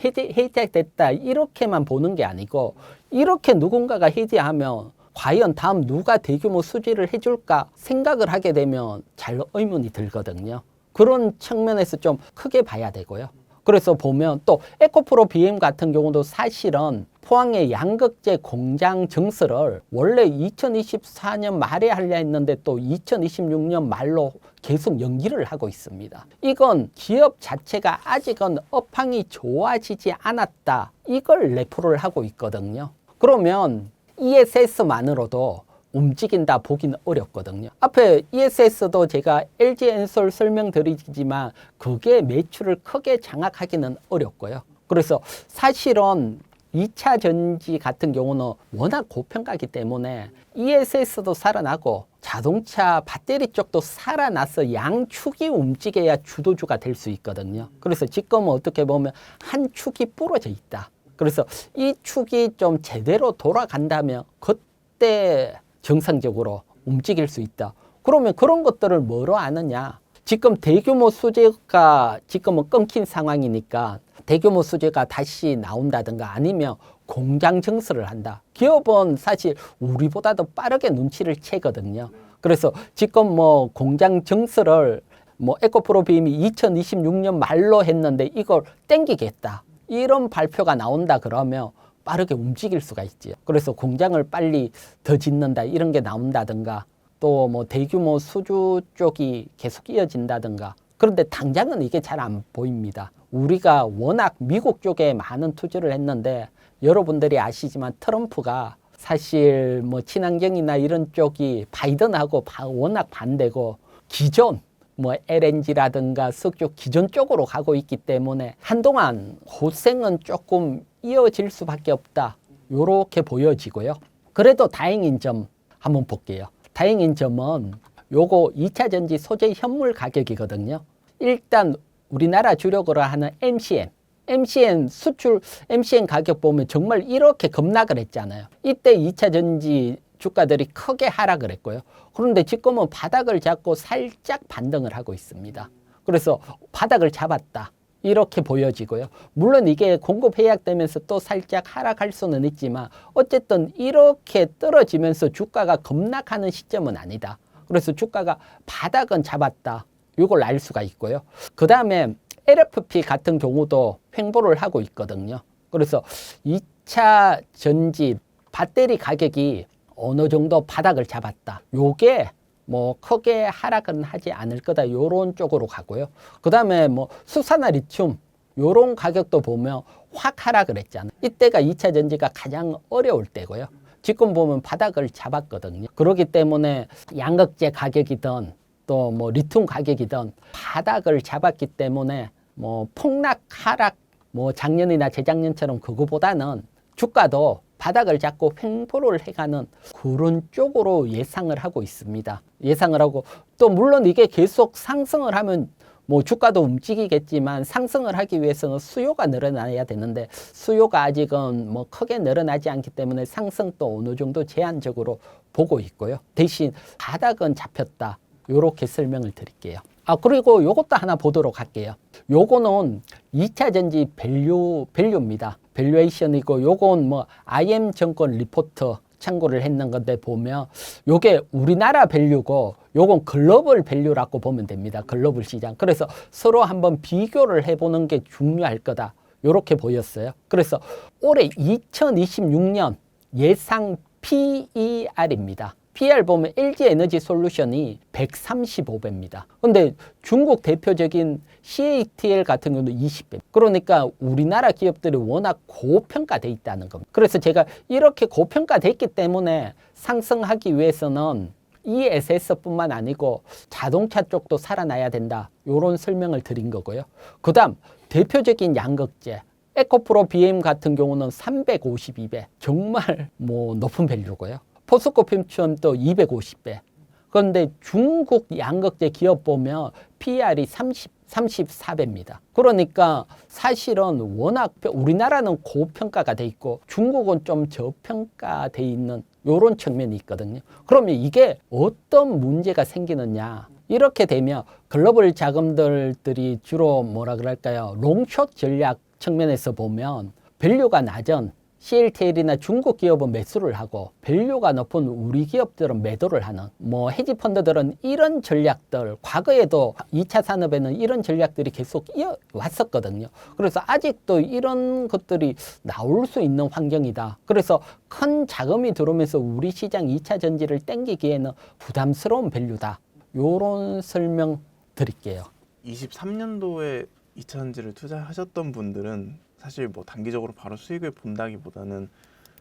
해제됐다 이렇게만 보는 게 아니고 이렇게 누군가가 해제하면 과연 다음 누가 대규모 수지를 해줄까 생각을 하게 되면 잘 의문이 들거든요. 그런 측면에서 좀 크게 봐야 되고요. 그래서 보면 또 에코프로 BM 같은 경우도 사실은 포항의 양극재 공장 증설을 원래 2024년 말에 하려 했는데 또 2026년 말로 계속 연기를 하고 있습니다. 이건 기업 자체가 아직은 업황이 좋아지지 않았다. 이걸 레포를 하고 있거든요. 그러면 ESS만으로도 움직인다 보기는 어렵거든요. 앞에 ESS도 제가 LG엔솔 설명드리지만 그게 매출을 크게 장악하기는 어렵고요. 그래서 사실은 2차 전지 같은 경우는 워낙 고평가이기 때문에 ESS도 살아나고 자동차 배터리 쪽도 살아나서 양축이 움직여야 주도주가 될 수 있거든요. 그래서 지금은 어떻게 보면 한 축이 부러져 있다. 그래서 이 축이 좀 제대로 돌아간다면 그때 정상적으로 움직일 수 있다. 그러면 그런 것들을 뭐로 아느냐? 지금 대규모 수주가 지금은 끊긴 상황이니까 대규모 수주가 다시 나온다든가 아니면 공장 증설을 한다. 기업은 사실 우리보다도 빠르게 눈치를 채거든요. 그래서 지금 뭐 공장 증설을 뭐 에코프로 BM이 2026년 말로 했는데 이걸 땡기겠다. 이런 발표가 나온다 그러면 빠르게 움직일 수가 있지요. 그래서 공장을 빨리 더 짓는다 이런 게 나온다든가 또 뭐 대규모 수주 쪽이 계속 이어진다든가. 그런데 당장은 이게 잘 안 보입니다. 우리가 워낙 미국 쪽에 많은 투자를 했는데 여러분들이 아시지만 트럼프가 사실 뭐 친환경이나 이런 쪽이 바이든하고 워낙 반대고 기존 뭐 LNG라든가 석유 기존 쪽으로 가고 있기 때문에 한동안 고생은 조금 이어질 수밖에 없다. 요렇게 보여지고요. 그래도 다행인 점 한번 볼게요. 다행인 점은 요거 2차 전지 소재 현물 가격이거든요. 일단 우리나라 주력으로 하는 MCN 수출 MCN 가격 보면 정말 이렇게 급락을 했잖아요. 이때 2차 전지 주가들이 크게 하락을 했고요. 그런데 지금은 바닥을 잡고 살짝 반등을 하고 있습니다. 그래서 바닥을 잡았다. 이렇게 보여지고요. 물론 이게 공급 해약되면서 또 살짝 하락할 수는 있지만 어쨌든 이렇게 떨어지면서 주가가 급락하는 시점은 아니다. 그래서 주가가 바닥은 잡았다. 이걸 알 수가 있고요. 그 다음에 LFP 같은 경우도 횡보를 하고 있거든요. 그래서 2차 전지 배터리 가격이 어느 정도 바닥을 잡았다. 요게 뭐 크게 하락은 하지 않을 거다. 요런 쪽으로 가고요. 그 다음에 뭐 수산화 리튬 요런 가격도 보면 확 하락을 했잖아요. 이때가 2차 전지가 가장 어려울 때고요. 지금 보면 바닥을 잡았거든요. 그렇기 때문에 양극재 가격이든 또 뭐 리튬 가격이든 바닥을 잡았기 때문에 뭐 폭락 하락 뭐 작년이나 재작년처럼 그거보다는 주가도 바닥을 잡고 횡보를 해가는 그런 쪽으로 예상을 하고 있습니다. 예상을 하고 또 물론 이게 계속 상승을 하면 뭐 주가도 움직이겠지만 상승을 하기 위해서는 수요가 늘어나야 되는데 수요가 아직은 뭐 크게 늘어나지 않기 때문에 상승도 어느 정도 제한적으로 보고 있고요. 대신 바닥은 잡혔다. 요렇게 설명을 드릴게요. 그리고 요것도 하나 보도록 할게요. 요거는 2차 전지 밸류입니다. 밸류에이션이고 요건 뭐 IM증권 리포트 참고를 했는 건데 보면 요게 우리나라 밸류고 요건 글로벌 밸류라고 보면 됩니다. 글로벌 시장. 그래서 서로 한번 비교를 해보는 게 중요할 거다. 요렇게 보였어요. 그래서 올해 2026년 예상 PER입니다. PER 보면 LG에너지 솔루션이 135배입니다. 근데 중국 대표적인 CATL 같은 경우는 20배. 그러니까 우리나라 기업들이 워낙 고평가돼 있다는 겁니다. 그래서 제가 이렇게 고평가돼 있기 때문에 상승하기 위해서는 ESS뿐만 아니고 자동차 쪽도 살아나야 된다. 이런 설명을 드린 거고요. 그 다음 대표적인 양극재. 에코프로 BM 같은 경우는 352배. 정말 뭐 높은 밸류고요. 포스코 핌츠도 250배. 그런데 중국 양극재 기업 보면 PER이 34배입니다. 그러니까 사실은 워낙 우리나라는 고평가가 돼 있고 중국은 좀 저평가돼 있는 요런 측면이 있거든요. 그러면 이게 어떤 문제가 생기느냐? 이렇게 되면 글로벌 자금들이 주로 뭐라 그럴까요? 롱숏 전략 측면에서 보면 밸류가 낮은 CLTL이나 중국 기업은 매수를 하고 밸류가 높은 우리 기업들은 매도를 하는 뭐 헤지펀드들은 이런 전략들 과거에도 2차 산업에는 이런 전략들이 계속 이어왔었거든요. 그래서 아직도 이런 것들이 나올 수 있는 환경이다. 그래서 큰 자금이 들어오면서 우리 시장 2차 전지를 땡기기에는 부담스러운 밸류다. 요런 설명 드릴게요. 23년도에 2차전지를 투자하셨던 분들은 사실 뭐 단기적으로 바로 수익을 본다기보다는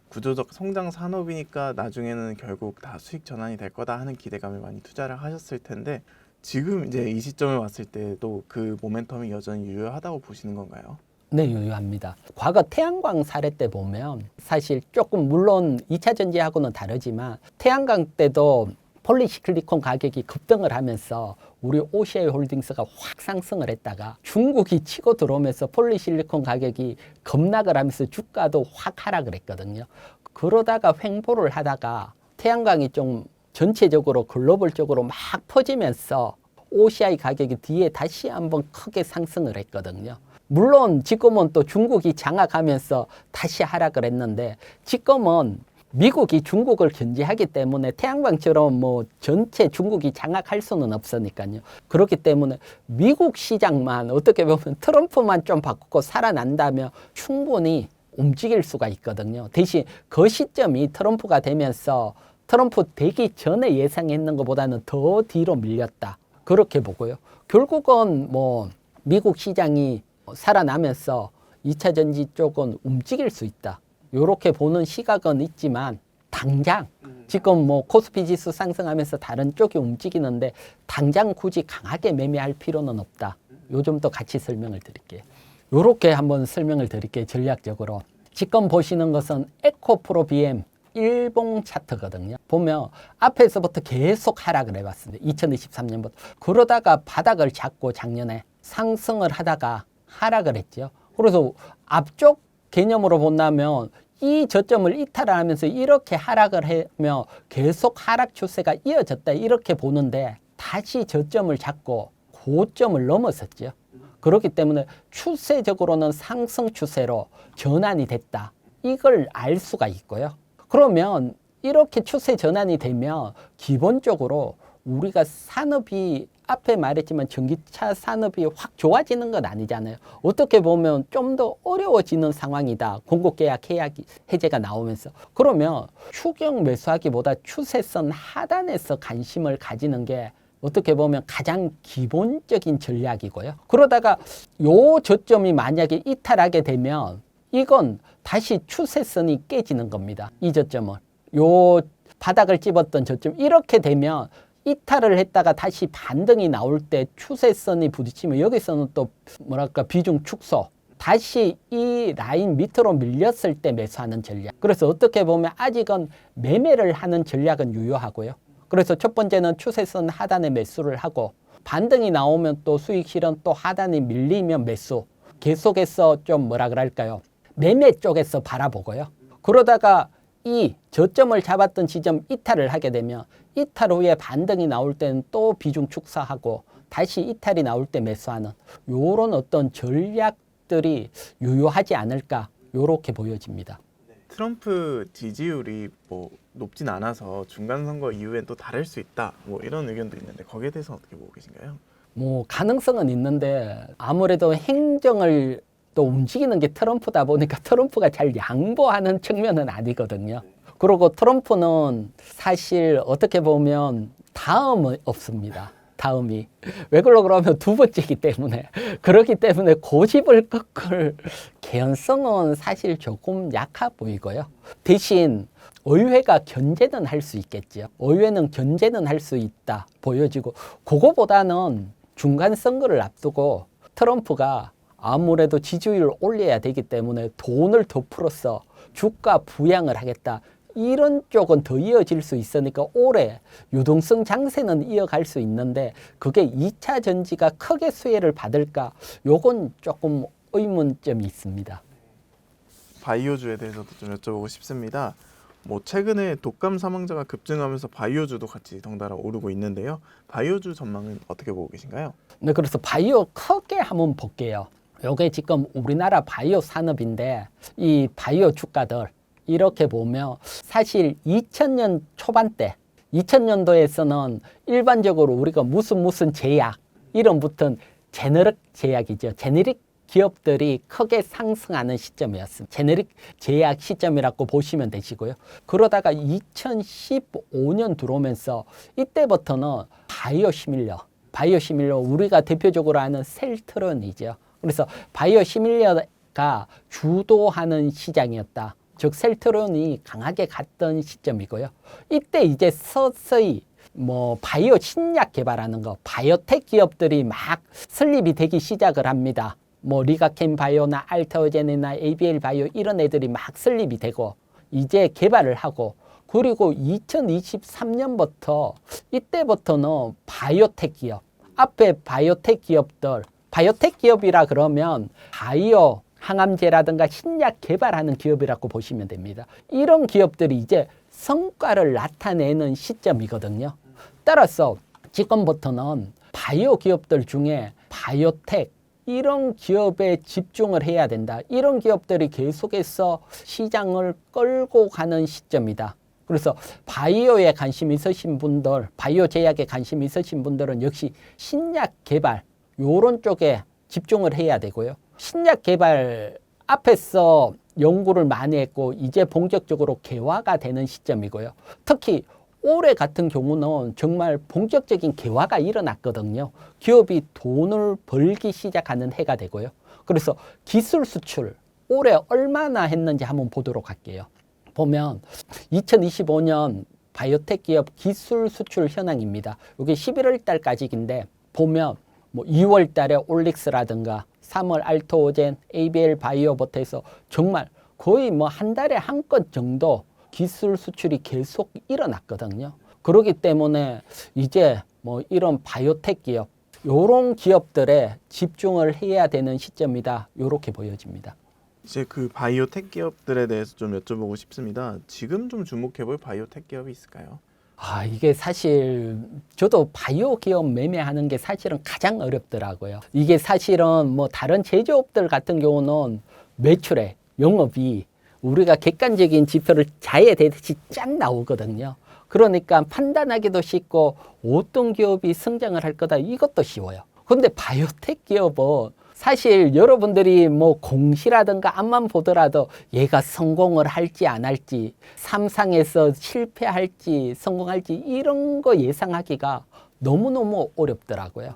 구조적 성장 산업이니까 나중에는 결국 다 수익 전환이 될 거다 하는 기대감에 많이 투자를 하셨을 텐데 지금 이제 이 시점에 왔을 때도 그 모멘텀이 여전히 유효하다고 보시는 건가요? 네, 유효합니다. 과거 태양광 사례 때 보면 사실 조금 물론 2차 전지하고는 다르지만 태양광 때도 폴리시클리콘 가격이 급등을 하면서 우리 OCI 홀딩스가 확 상승을 했다가 중국이 치고 들어오면서 폴리실리콘 가격이 급락을 하면서 주가도 확 하락을 했거든요. 그러다가 횡보를 하다가 태양광이 좀 전체적으로 글로벌적으로 막 퍼지면서 OCI 가격이 뒤에 다시 한번 크게 상승을 했거든요. 물론 지금은 또 중국이 장악하면서 다시 하락을 했는데 지금은 미국이 중국을 견제하기 때문에 태양광처럼 뭐 전체 중국이 장악할 수는 없으니까요. 그렇기 때문에 미국 시장만 어떻게 보면 트럼프만 좀 바꾸고 살아난다면 충분히 움직일 수가 있거든요. 대신 그 시점이 트럼프가 되면서 트럼프 되기 전에 예상했는 것보다는 더 뒤로 밀렸다. 그렇게 보고요. 결국은 뭐 미국 시장이 살아나면서 2차 전지 쪽은 움직일 수 있다. 이렇게 보는 시각은 있지만 당장 지금 뭐 코스피 지수 상승하면서 다른 쪽이 움직이는데 당장 굳이 강하게 매매할 필요는 없다. 요 점도 같이 설명을 드릴게요. 이렇게 한번 설명을 드릴게요. 전략적으로. 지금 보시는 것은 에코프로 BM 일봉 차트거든요. 보면 앞에서부터 계속 하락을 해왔습니다. 2023년부터. 그러다가 바닥을 잡고 작년에 상승을 하다가 하락을 했죠. 그래서 앞쪽 개념으로 본다면 이 저점을 이탈하면서 이렇게 하락을 하며 계속 하락 추세가 이어졌다 이렇게 보는데 다시 저점을 잡고 고점을 넘어섰죠. 그렇기 때문에 추세적으로는 상승 추세로 전환이 됐다. 이걸 알 수가 있고요. 그러면 이렇게 추세 전환이 되면 기본적으로 우리가 산업이 앞에 말했지만 전기차 산업이 확 좋아지는 건 아니잖아요. 어떻게 보면 좀 더 어려워지는 상황이다. 공급 계약 해제가 나오면서. 그러면 추경 매수하기보다 추세선 하단에서 관심을 가지는 게 어떻게 보면 가장 기본적인 전략이고요. 그러다가 요 저점이 만약에 이탈하게 되면 이건 다시 추세선이 깨지는 겁니다. 이 저점은. 요 바닥을 찝었던 저점. 이렇게 되면 이탈을 했다가 다시 반등이 나올 때 추세선이 부딪히면 여기서는 또 뭐랄까 비중 축소. 다시 이 라인 밑으로 밀렸을 때 매수하는 전략. 그래서 어떻게 보면 아직은 매매를 하는 전략은 유효하고요. 그래서 첫 번째는 추세선 하단에 매수를 하고 반등이 나오면 또 수익 실현 또 하단이 밀리면 매수. 계속해서 좀 뭐라 그럴까요? 매매 쪽에서 바라보고요. 그러다가 이 저점을 잡았던 지점 이탈을 하게 되면 이탈 후에 반등이 나올 때는 또 비중 축소하고 다시 이탈이 나올 때 매수하는 요런 어떤 전략들이 유효하지 않을까 요렇게 보여집니다. 트럼프 지지율이 뭐 높진 않아서 중간 선거 이후엔 또 다를 수 있다. 뭐 이런 의견도 있는데 거기에 대해서 어떻게 보고 계신가요? 뭐 가능성은 있는데 아무래도 행정을 또 움직이는 게 트럼프다 보니까 트럼프가 잘 양보하는 측면은 아니거든요. 그리고 트럼프는 사실 어떻게 보면 다음은 없습니다. 다음이. 왜 그러면 두 번째이기 때문에. 그렇기 때문에 고집을 꺾을 개연성은 사실 조금 약해 보이고요. 대신 의회가 견제는 할 수 있겠죠. 의회는 견제는 할 수 있다 보여지고 그거보다는 중간 선거를 앞두고 트럼프가 아무래도 지지율을 올려야 되기 때문에 돈을 더 풀어서 주가 부양을 하겠다. 이런 쪽은 더 이어질 수 있으니까 올해 유동성 장세는 이어갈 수 있는데 그게 2차 전지가 크게 수혜를 받을까? 요건 조금 의문점이 있습니다. 바이오주에 대해서도 좀 여쭤보고 싶습니다. 뭐 최근에 독감 사망자가 급증하면서 바이오주도 같이 덩달아 오르고 있는데요. 바이오주 전망은 어떻게 보고 계신가요? 네, 그래서 바이오 크게 한번 볼게요. 요게 지금 우리나라 바이오 산업인데 이 바이오 주가들 이렇게 보면 사실 2000년 초반대 2000년도에서는 일반적으로 우리가 무슨 제약 이름 붙은 제너릭 제약이죠. 제네릭 기업들이 크게 상승하는 시점이었습니다. 제네릭 제약 시점이라고 보시면 되시고요. 그러다가 2015년 들어오면서 이때부터는 바이오시밀러 우리가 대표적으로 아는 셀트론이죠. 그래서 바이오시밀러가 주도하는 시장이었다. 즉 셀트론이 강하게 갔던 시점이고요. 이때 이제 서서히 뭐 바이오 신약 개발하는 거 바이오텍 기업들이 막 설립이 되기 시작을 합니다. 뭐 리가켄 바이오나 알테오젠이나 ABL 바이오 이런 애들이 막 설립이 되고 이제 개발을 하고 그리고 2023년부터 이때부터는 바이오텍 기업 앞에 바이오텍 기업들 바이오텍 기업이라 그러면 바이오 항암제라든가 신약 개발하는 기업이라고 보시면 됩니다. 이런 기업들이 이제 성과를 나타내는 시점이거든요. 따라서 지금부터는 바이오 기업들 중에 바이오텍 이런 기업에 집중을 해야 된다. 이런 기업들이 계속해서 시장을 끌고 가는 시점이다. 그래서 바이오에 관심 있으신 분들, 바이오 제약에 관심 있으신 분들은 역시 신약 개발 요런 쪽에 집중을 해야 되고요. 신약 개발 앞에서 연구를 많이 했고 이제 본격적으로 개화가 되는 시점이고요. 특히 올해 같은 경우는 정말 본격적인 개화가 일어났거든요. 기업이 돈을 벌기 시작하는 해가 되고요. 그래서 기술 수출 올해 얼마나 했는지 한번 보도록 할게요. 보면 2025년 바이오텍 기업 기술 수출 현황입니다. 이게 11월 달까지인데 보면 뭐 2월 달에 올릭스라든가 3월 알토오젠, ABL 바이오부터 해서 정말 거의 뭐 한 달에 한 건 정도 기술 수출이 계속 일어났거든요. 그렇기 때문에 이제 뭐 이런 바이오텍 기업, 요런 기업들에 집중을 해야 되는 시점이다. 요렇게 보여집니다. 이제 그 바이오텍 기업들에 대해서 좀 여쭤보고 싶습니다. 지금 좀 주목해볼 바이오텍 기업이 있을까요? 이게 사실 저도 바이오 기업 매매하는 게 사실은 가장 어렵더라고요. 이게 사실은 뭐 다른 제조업들 같은 경우는 매출액, 영업이 우리가 객관적인 지표를 자해되듯이 쫙 나오거든요. 그러니까 판단하기도 쉽고 어떤 기업이 성장을 할 거다 이것도 쉬워요. 근데 바이오텍 기업은 사실 여러분들이 뭐 공시라든가 앞만 보더라도 얘가 성공을 할지 안 할지 3상에서 실패할지 성공할지 이런 거 예상하기가 너무너무 어렵더라고요.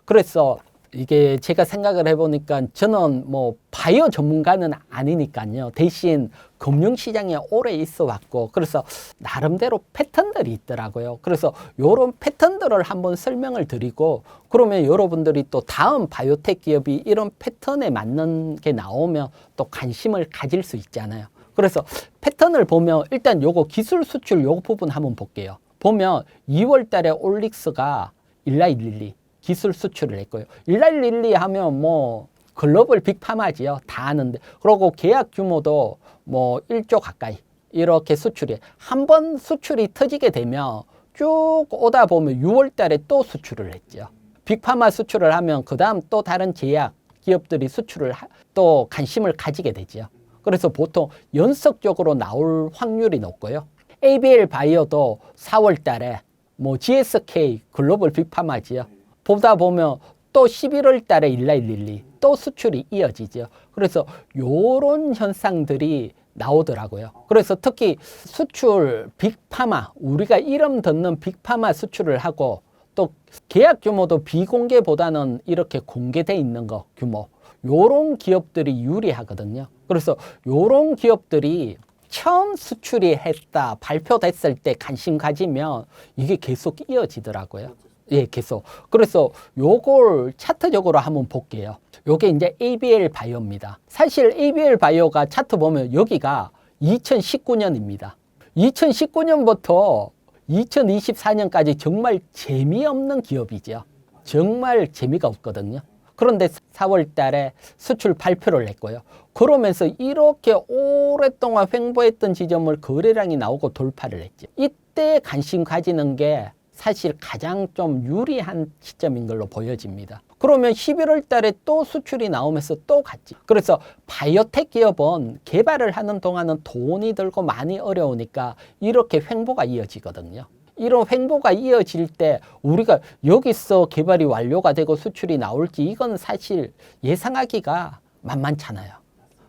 그래서 이게 제가 생각을 해보니까 저는 뭐 바이오 전문가는 아니니까요. 대신 금융시장에 오래 있어 왔고 그래서 나름대로 패턴들이 있더라고요. 그래서 이런 패턴들을 한번 설명을 드리고 그러면 여러분들이 또 다음 바이오텍 기업이 이런 패턴에 맞는 게 나오면 또 관심을 가질 수 있잖아요. 그래서 패턴을 보면 일단 요거 기술 수출 요거 부분 한번 볼게요. 보면 2월 달에 올릭스가 일라일릴리 기술 수출을 했고요. 일라일릴리 하면 뭐 글로벌 빅파마지요. 다 아는데. 그리고 계약 규모도 뭐 1조 가까이 이렇게 수출이 한번 수출이 터지게 되면 쭉 오다 보면 6월 달에 또 수출을 했죠. 빅파마 수출을 하면 그다음 또 다른 제약 기업들이 수출을 또 관심을 가지게 되죠. 그래서 보통 연속적으로 나올 확률이 높고요. ABL 바이오도 4월 달에 뭐 GSK 글로벌 빅파마지요. 보다 보면 또 11월 달에 일라일릴리 또 수출이 이어지죠. 그래서 요런 현상들이 나오더라고요. 그래서 특히 수출 빅파마 우리가 이름 듣는 빅파마 수출을 하고 또 계약 규모도 비공개보다는 이렇게 공개돼 있는 거 규모 요런 기업들이 유리하거든요. 그래서 요런 기업들이 처음 수출이 했다 발표됐을 때 관심 가지면 이게 계속 이어지더라고요. 예, 계속. 그래서 요걸 차트적으로 한번 볼게요. 요게 이제 ABL 바이오입니다. 사실 ABL 바이오가 차트 보면 여기가 2019년입니다. 2019년부터 2024년까지 정말 재미없는 기업이죠. 정말 재미가 없거든요. 그런데 4월 달에 수출 발표를 했고요. 그러면서 이렇게 오랫동안 횡보했던 지점을 거래량이 나오고 돌파를 했죠. 이때 관심 가지는 게 사실 가장 좀 유리한 시점인 걸로 보여집니다. 그러면 11월 달에 또 수출이 나오면서 또 갔지. 그래서 바이오텍 기업은 개발을 하는 동안은 돈이 들고 많이 어려우니까 이렇게 횡보가 이어지거든요. 이런 횡보가 이어질 때 우리가 여기서 개발이 완료가 되고 수출이 나올지 이건 사실 예상하기가 만만찮아요.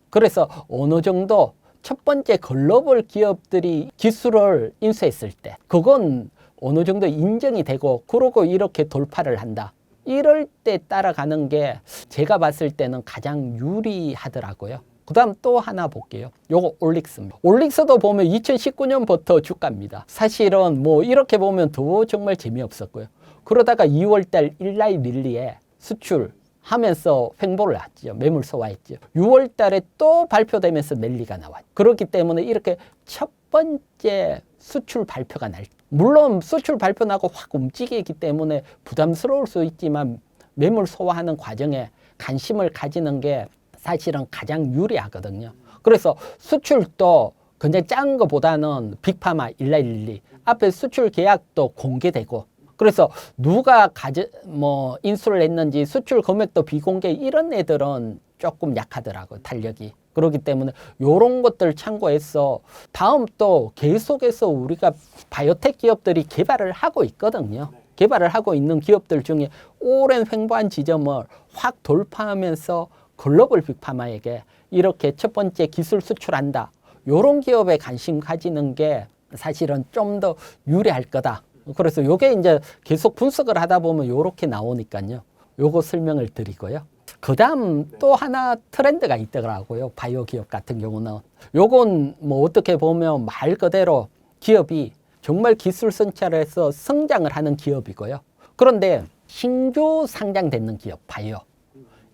그래서 어느 정도 첫 번째 글로벌 기업들이 기술을 인수했을 때 그건 어느 정도 인정이 되고 그러고 이렇게 돌파를 한다. 이럴 때 따라가는 게 제가 봤을 때는 가장 유리하더라고요. 그 다음 또 하나 볼게요. 요거 올릭스입니다. 올릭스도 보면 2019년부터 주가입니다. 사실은 뭐 이렇게 보면 더 정말 재미없었고요. 그러다가 2월달 일라이 릴리에 수출하면서 횡보를 했죠. 매물 소화했죠. 6월달에 또 발표되면서 랠리가 나왔죠. 그렇기 때문에 이렇게 첫 번째 수출 발표가 날 때, 물론 수출 발표 나고 확 움직이기 때문에 부담스러울 수 있지만 매물 소화하는 과정에 관심을 가지는 게 사실은 가장 유리하거든요. 그래서 수출도 굉장히 작은 것보다는 빅파마, 일라일리 앞에 수출 계약도 공개되고 그래서 누가 인수를 했는지 수출 금액도 비공개 이런 애들은 조금 약하더라고요. 탄력이. 그렇기 때문에 이런 것들 참고해서 다음 또 계속해서 우리가 바이오텍 기업들이 개발을 하고 있거든요. 개발을 하고 있는 기업들 중에 오랜 횡보한 지점을 확 돌파하면서 글로벌 빅파마에게 이렇게 첫 번째 기술 수출한다. 이런 기업에 관심 가지는 게 사실은 좀 더 유리할 거다. 그래서 요게 이제 계속 분석을 하다 보면 요렇게 나오니까요. 요거 설명을 드리고요. 그 다음 또 하나 트렌드가 있더라고요. 바이오 기업 같은 경우는. 요건 뭐 어떻게 보면 말 그대로 기업이 정말 기술 성찰해서 성장을 하는 기업이고요. 그런데 신규 상장되는 기업, 바이오.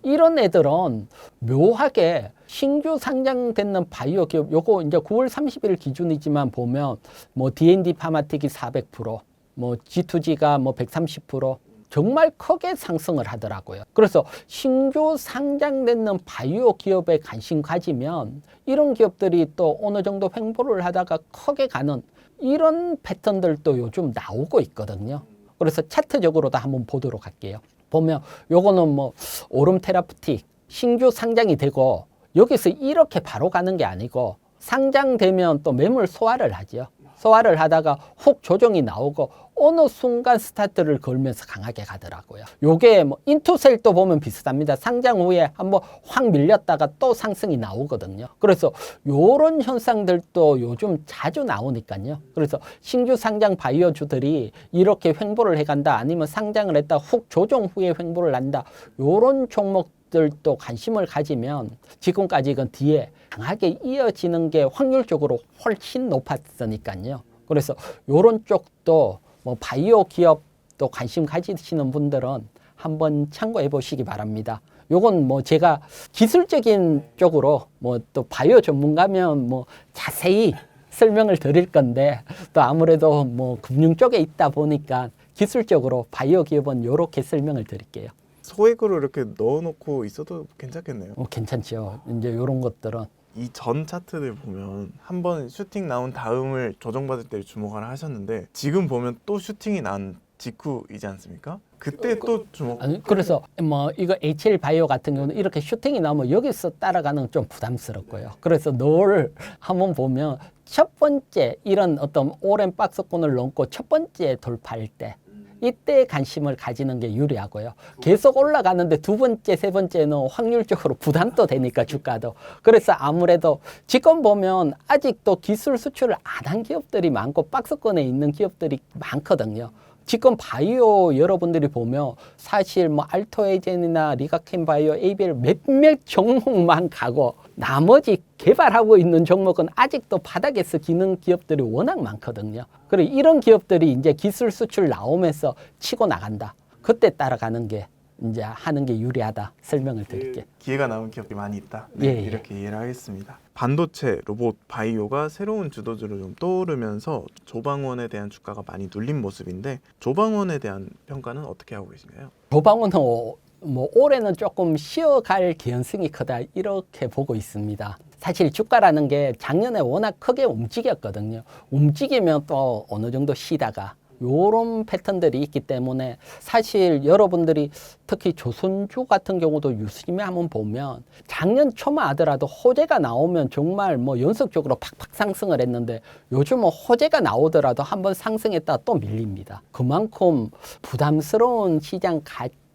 이런 애들은 묘하게 신규 상장되는 바이오 기업, 요거 이제 9월 30일 기준이지만 보면 뭐 D&D 파마텍이 400%, 뭐 G2G가 뭐 130%, 정말 크게 상승을 하더라고요. 그래서 신규 상장되는 바이오 기업에 관심 가지면 이런 기업들이 또 어느 정도 횡보를 하다가 크게 가는 이런 패턴들도 요즘 나오고 있거든요. 그래서 차트적으로도 한번 보도록 할게요. 보면 요거는 뭐 오름 테라푸틱 신규 상장이 되고 여기서 이렇게 바로 가는 게 아니고 상장되면 또 매물 소화를 하죠. 소화를 하다가 훅 조정이 나오고 어느 순간 스타트를 걸면서 강하게 가더라고요. 요게 뭐 인투셀도 보면 비슷합니다. 상장 후에 한번 확 밀렸다가 또 상승이 나오거든요. 그래서 요런 현상들도 요즘 자주 나오니까요. 그래서 신규 상장 바이오주들이 이렇게 횡보를 해간다 아니면 상장을 했다 훅 조정 후에 횡보를 한다. 요런 종목들도 관심을 가지면 지금까지 이건 뒤에 강하게 이어지는 게 확률적으로 훨씬 높았으니까요. 그래서 요런 쪽도 뭐 바이오 기업도 관심 가지시는 분들은 한번 참고해 보시기 바랍니다. 요건 뭐 제가 기술적인 쪽으로 뭐 또 바이오 전문가면 뭐 자세히 설명을 드릴 건데 또 아무래도 뭐 금융 쪽에 있다 보니까 기술적으로 바이오 기업은 요렇게 설명을 드릴게요. 소액으로 이렇게 넣어놓고 있어도 괜찮겠네요. 괜찮죠. 이제 요런 것들은 이 전 차트들 보면 한번 슈팅 나온 다음을 조정받을 때 주목을 하셨는데 지금 보면 또 슈팅이 난 직후이지 않습니까? 그때 또 주목. 아니, 그래서 뭐 이거 HL 바이오 같은 경우는 이렇게 슈팅이 나오면 여기서 따라가는 건 좀 부담스럽고요. 그래서 늘 한번 보면 첫 번째 이런 어떤 오랜 박스권을 넘고 첫 번째 돌파할 때 이때 관심을 가지는 게 유리하고요. 계속 올라가는데 두 번째, 세 번째는 확률적으로 부담도 되니까 주가도. 그래서 아무래도 지금 보면 아직도 기술 수출을 안 한 기업들이 많고 박스권에 있는 기업들이 많거든요. 지금 바이오 여러분들이 보면 사실 뭐 알토에젠이나 리가켄 바이오, ABL 몇몇 종목만 가고 나머지 개발하고 있는 종목은 아직도 바닥에서 기는 기업들이 워낙 많거든요. 그리고 이런 기업들이 이제 기술 수출 나오면서 치고 나간다. 그때 따라가는 게 이제 하는 게 유리하다 설명을 드릴게요. 기회가 남은 기업이 많이 있다. 네, 예, 예. 이렇게 이해를 하겠습니다. 반도체, 로봇, 바이오가 새로운 주도주로 좀 떠오르면서 조방원에 대한 주가가 많이 눌린 모습인데 조방원에 대한 평가는 어떻게 하고 계신가요? 조방원은 뭐 올해는 조금 쉬어갈 개연성이 크다 이렇게 보고 있습니다. 사실 주가라는 게 작년에 워낙 크게 움직였거든요. 움직이면 또 어느 정도 쉬다가 요런 패턴들이 있기 때문에 사실 여러분들이 특히 조선주 같은 경우도 유심히 한번 보면 작년 초만 하더라도 호재가 나오면 정말 뭐 연속적으로 팍팍 상승을 했는데 요즘은 호재가 나오더라도 한번 상승했다가 또 밀립니다. 그만큼 부담스러운 시장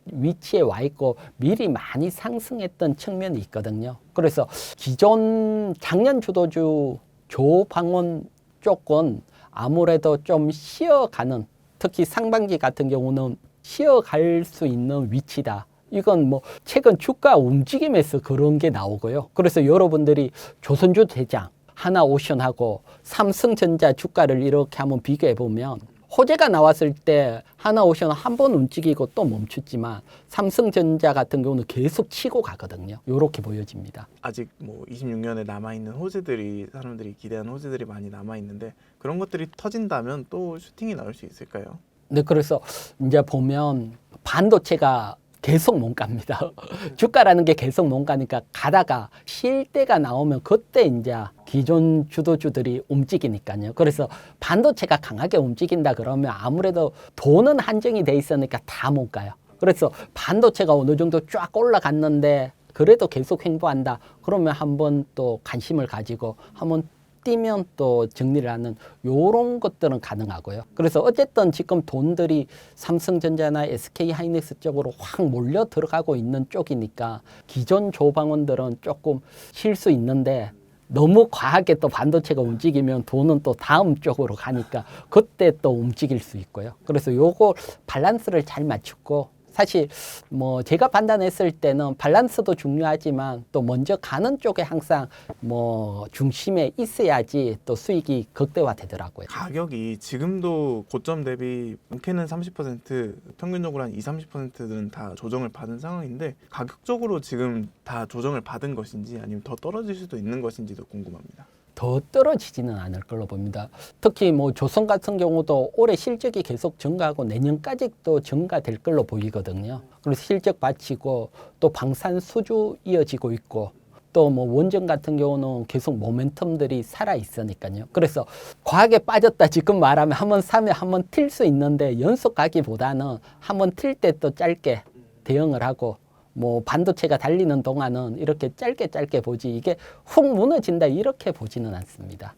위치에 와 있고 미리 많이 상승했던 측면이 있거든요. 그래서 기존 작년 주도주 조방원 쪽은 아무래도 좀 쉬어가는, 특히 상반기 같은 경우는 쉬어갈 수 있는 위치다. 이건 뭐 최근 주가 움직임에서 그런 게 나오고요. 그래서 여러분들이 조선주 대장 하나오션하고 삼성전자 주가를 이렇게 한번 비교해 보면 호재가 나왔을 때 하나오션은 한 번 움직이고 또 멈췄지만 삼성전자 같은 경우는 계속 치고 가거든요. 이렇게 보여집니다. 아직 뭐 26년에 남아있는 호재들이, 사람들이 기대하는 호재들이 많이 남아있는데 그런 것들이 터진다면 또 슈팅이 나올 수 있을까요? 네, 그래서 이제 보면 반도체가 계속 못 갑니다. 주가라는 게 계속 못 가니까 가다가 쉴 때가 나오면 그때 이제 기존 주도주들이 움직이니까요. 그래서 반도체가 강하게 움직인다 그러면 아무래도 돈은 한정이 돼 있으니까 다 못 가요. 그래서 반도체가 어느 정도 쫙 올라갔는데 그래도 계속 횡보한다. 그러면 한번 또 관심을 가지고 한번 뛰면 또 정리를 하는 요런 것들은 가능하고요. 그래서 어쨌든 지금 돈들이 삼성전자나 SK하이닉스 쪽으로 확 몰려 들어가고 있는 쪽이니까 기존 조방원들은 조금 쉴 수 있는데 너무 과하게 또 반도체가 움직이면 돈은 또 다음 쪽으로 가니까 그때 또 움직일 수 있고요. 그래서 요거 밸런스를 잘 맞추고, 사실 뭐 제가 판단했을 때는 밸런스도 중요하지만 또 먼저 가는 쪽에 항상 뭐 중심에 있어야지 또 수익이 극대화 되더라고요. 가격이 지금도 고점 대비 많게는 30%, 평균적으로 한 20-30%는 다 조정을 받은 상황인데 가격적으로 지금 다 조정을 받은 것인지 아니면 더 떨어질 수도 있는 것인지도 궁금합니다. 더 떨어지지는 않을 걸로 봅니다. 특히 뭐 조선 같은 경우도 올해 실적이 계속 증가하고 내년까지 또 증가될 걸로 보이거든요. 그래서 실적 받치고 또 방산 수주 이어지고 있고 또 뭐 원전 같은 경우는 계속 모멘텀들이 살아 있으니까요. 그래서 과하게 빠졌다 지금 말하면 한번 사면 한번 튈 수 있는데 연속 가기보다는 한번 튈 때 또 짧게 대응을 하고 뭐 반도체가 달리는 동안은 이렇게 짧게 보지 이게 훅 무너진다 이렇게 보지는 않습니다.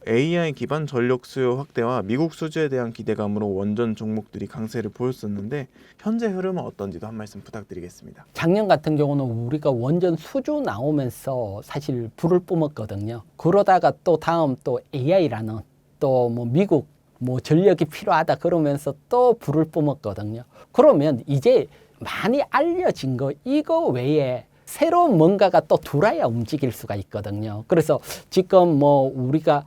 AI 기반 전력 수요 확대와 미국 수주에 대한 기대감으로 원전 종목들이 강세를 보였었는데 현재 흐름은 어떤지도 한 말씀 부탁드리겠습니다. 작년 같은 경우는 우리가 원전 수주 나오면서 사실 불을 뿜었거든요. 그러다가 또 다음 또 AI라는 또 뭐 미국 뭐 전력이 필요하다 그러면서 또 불을 뿜었거든요. 그러면 이제 많이 알려진 거 이거 외에 새로운 뭔가가 또 들어야 움직일 수가 있거든요. 그래서 지금 뭐 우리가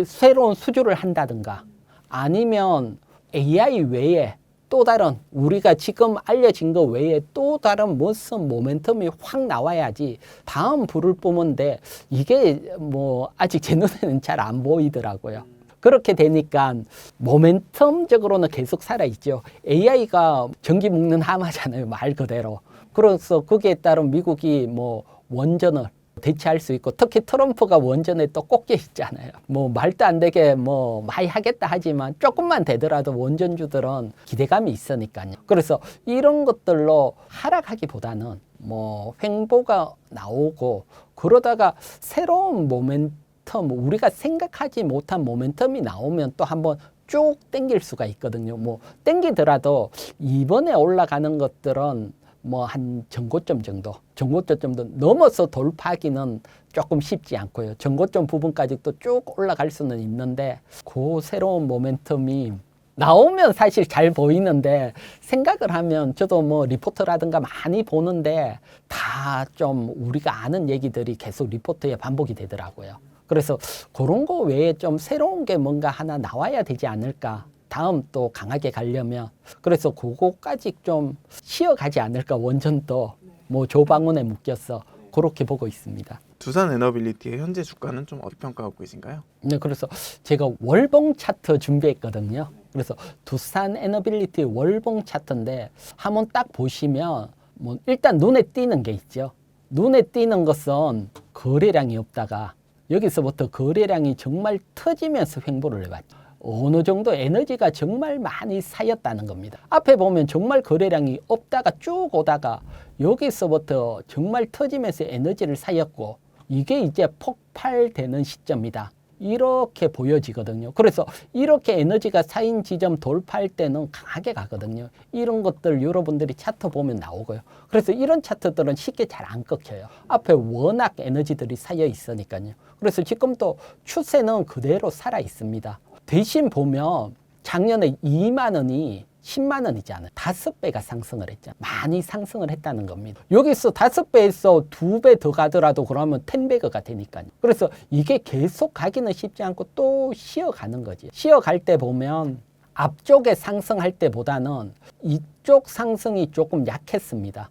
새로운 수주를 한다든가 아니면 AI 외에 또 다른 우리가 지금 알려진 거 외에 또 다른 무슨 모멘텀이 확 나와야지 다음 불을 뿜는데 이게 뭐 아직 제 눈에는 잘 안 보이더라고요. 그렇게 되니까 모멘텀적으로는 계속 살아있죠. AI가 전기 묶는 하마잖아요, 말 그대로. 그래서 거기에 따른 미국이 뭐 원전을 대체할 수 있고, 특히 트럼프가 원전에 또 꽂혀 있잖아요. 뭐 말도 안 되게 뭐 많이 하겠다 하지만 조금만 되더라도 원전주들은 기대감이 있으니까요. 그래서 이런 것들로 하락하기보다는 뭐 횡보가 나오고 그러다가 새로운 우리가 생각하지 못한 모멘텀이 나오면 또 한번 쭉 땡길 수가 있거든요. 뭐 땡기더라도 이번에 올라가는 것들은 뭐 한 전고점 정도 넘어서 돌파하기는 조금 쉽지 않고요. 전고점 부분까지 또 쭉 올라갈 수는 있는데 그 새로운 모멘텀이 나오면 사실 잘 보이는데 생각을 하면 저도 뭐 리포트라든가 많이 보는데 다 좀 우리가 아는 얘기들이 계속 리포트에 반복이 되더라고요. 그래서 그런 거 외에 좀 새로운 게 뭔가 하나 나와야 되지 않을까. 다음 또 강하게 가려면. 그래서 그거까지 좀 쉬어가지 않을까. 원전도 뭐 조방원에 묶여서 그렇게 보고 있습니다. 두산 에너빌리티의 현재 주가는 좀 어떻게 평가하고 계신가요? 네, 그래서 제가 월봉 차트 준비했거든요. 그래서 두산 에너빌리티 월봉 차트인데 한번 딱 보시면 뭐 일단 눈에 띄는 게 있죠. 눈에 띄는 것은 거래량이 없다가 여기서부터 거래량이 정말 터지면서 횡보를 해봤죠. 어느 정도 에너지가 정말 많이 쌓였다는 겁니다. 앞에 보면 정말 거래량이 없다가 쭉 오다가 여기서부터 정말 터지면서 에너지를 쌓였고 이게 이제 폭발되는 시점이다. 이렇게 보여지거든요. 그래서 이렇게 에너지가 쌓인 지점 돌파할 때는 강하게 가거든요. 이런 것들 여러분들이 차트 보면 나오고요. 그래서 이런 차트들은 쉽게 잘 안 꺾여요. 앞에 워낙 에너지들이 쌓여 있으니까요. 그래서 지금도 추세는 그대로 살아 있습니다. 대신 보면 작년에 2만 원이 10만 원이잖아요. 5배가 상승을 했잖아요. 많이 상승을 했다는 겁니다. 여기서 5배에서 2배 더 가더라도 그러면 10배가 되니까요. 그래서 이게 계속 가기는 쉽지 않고 또 쉬어가는 거지. 쉬어갈 때 보면 앞쪽에 상승할 때보다는 이쪽 상승이 조금 약했습니다.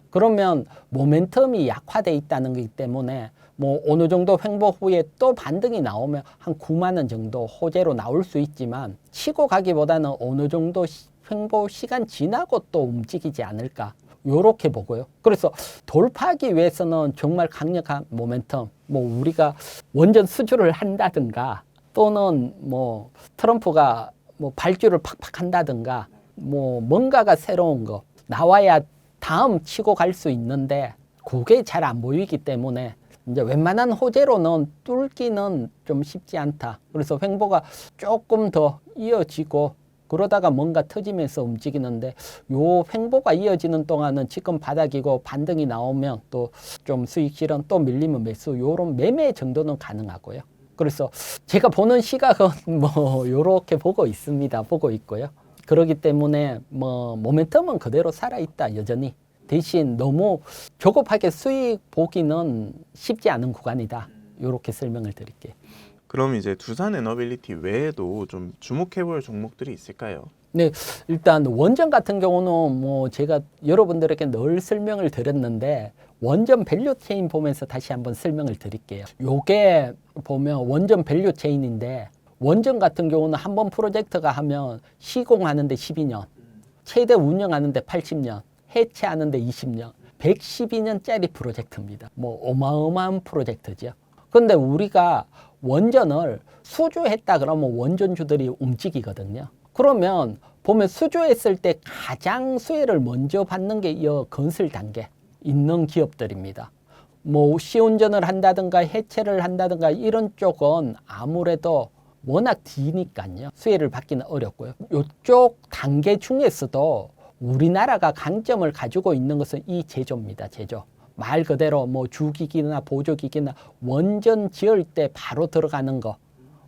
그러면 모멘텀이 약화되어 있다는 거기 때문에 뭐 어느 정도 횡보 후에 또 반등이 나오면 한 9만 원 정도 호재로 나올 수 있지만 치고 가기보다는 어느 정도 횡보 시간 지나고 또 움직이지 않을까 요렇게 보고요. 그래서 돌파하기 위해서는 정말 강력한 모멘텀, 뭐 우리가 원전 수주를 한다든가 또는 뭐 트럼프가 뭐 발주를 팍팍 한다든가 뭐 뭔가가 새로운 거 나와야 다음 치고 갈 수 있는데 그게 잘 안 보이기 때문에 이제 횡만한 호재로는 뚫기는 좀 쉽지 않다. 그래서 횡보가 조금 더 이어지고 그러다가 뭔가 터지면서 움직이는데 요 횡보가 이어지는 동안은 지금 바닥이고 반등이 나오면 또 좀 수익 실현 또 밀리면 매수 요런 매매 정도는 가능하고요. 그래서 제가 보는 시각은 뭐 요렇게 보고 있습니다. 보고 있고요. 그렇기 때문에 뭐 모멘텀은 그대로 살아있다 여전히. 대신 너무 조급하게 수익 보기는 쉽지 않은 구간이다. 이렇게 설명을 드릴게요. 그럼 이제 두산 에너빌리티 외에도 좀 주목해볼 종목들이 있을까요? 네, 일단 원전 같은 경우는 뭐 제가 여러분들에게 늘 설명을 드렸는데 원전 밸류 체인 보면서 다시 한번 설명을 드릴게요. 요게 보면 원전 밸류 체인인데 원전 같은 경우는 한 번 프로젝트가 하면 시공하는데 12년, 최대 운영하는데 80년, 해체하는데 20년, 112년짜리 프로젝트입니다. 뭐 어마어마한 프로젝트죠. 그런데 우리가 원전을 수주했다 그러면 원전주들이 움직이거든요. 그러면 보면 수주했을 때 가장 수혜를 먼저 받는 게 이 건설 단계 있는 기업들입니다. 뭐 시운전을 한다든가 해체를 한다든가 이런 쪽은 아무래도 워낙 뒤니까요. 수혜를 받기는 어렵고요. 이쪽 단계 중에서도 우리나라가 강점을 가지고 있는 것은 이 제조입니다. 제조. 말 그대로 뭐 주기기나 보조기기나 원전 지을 때 바로 들어가는 거.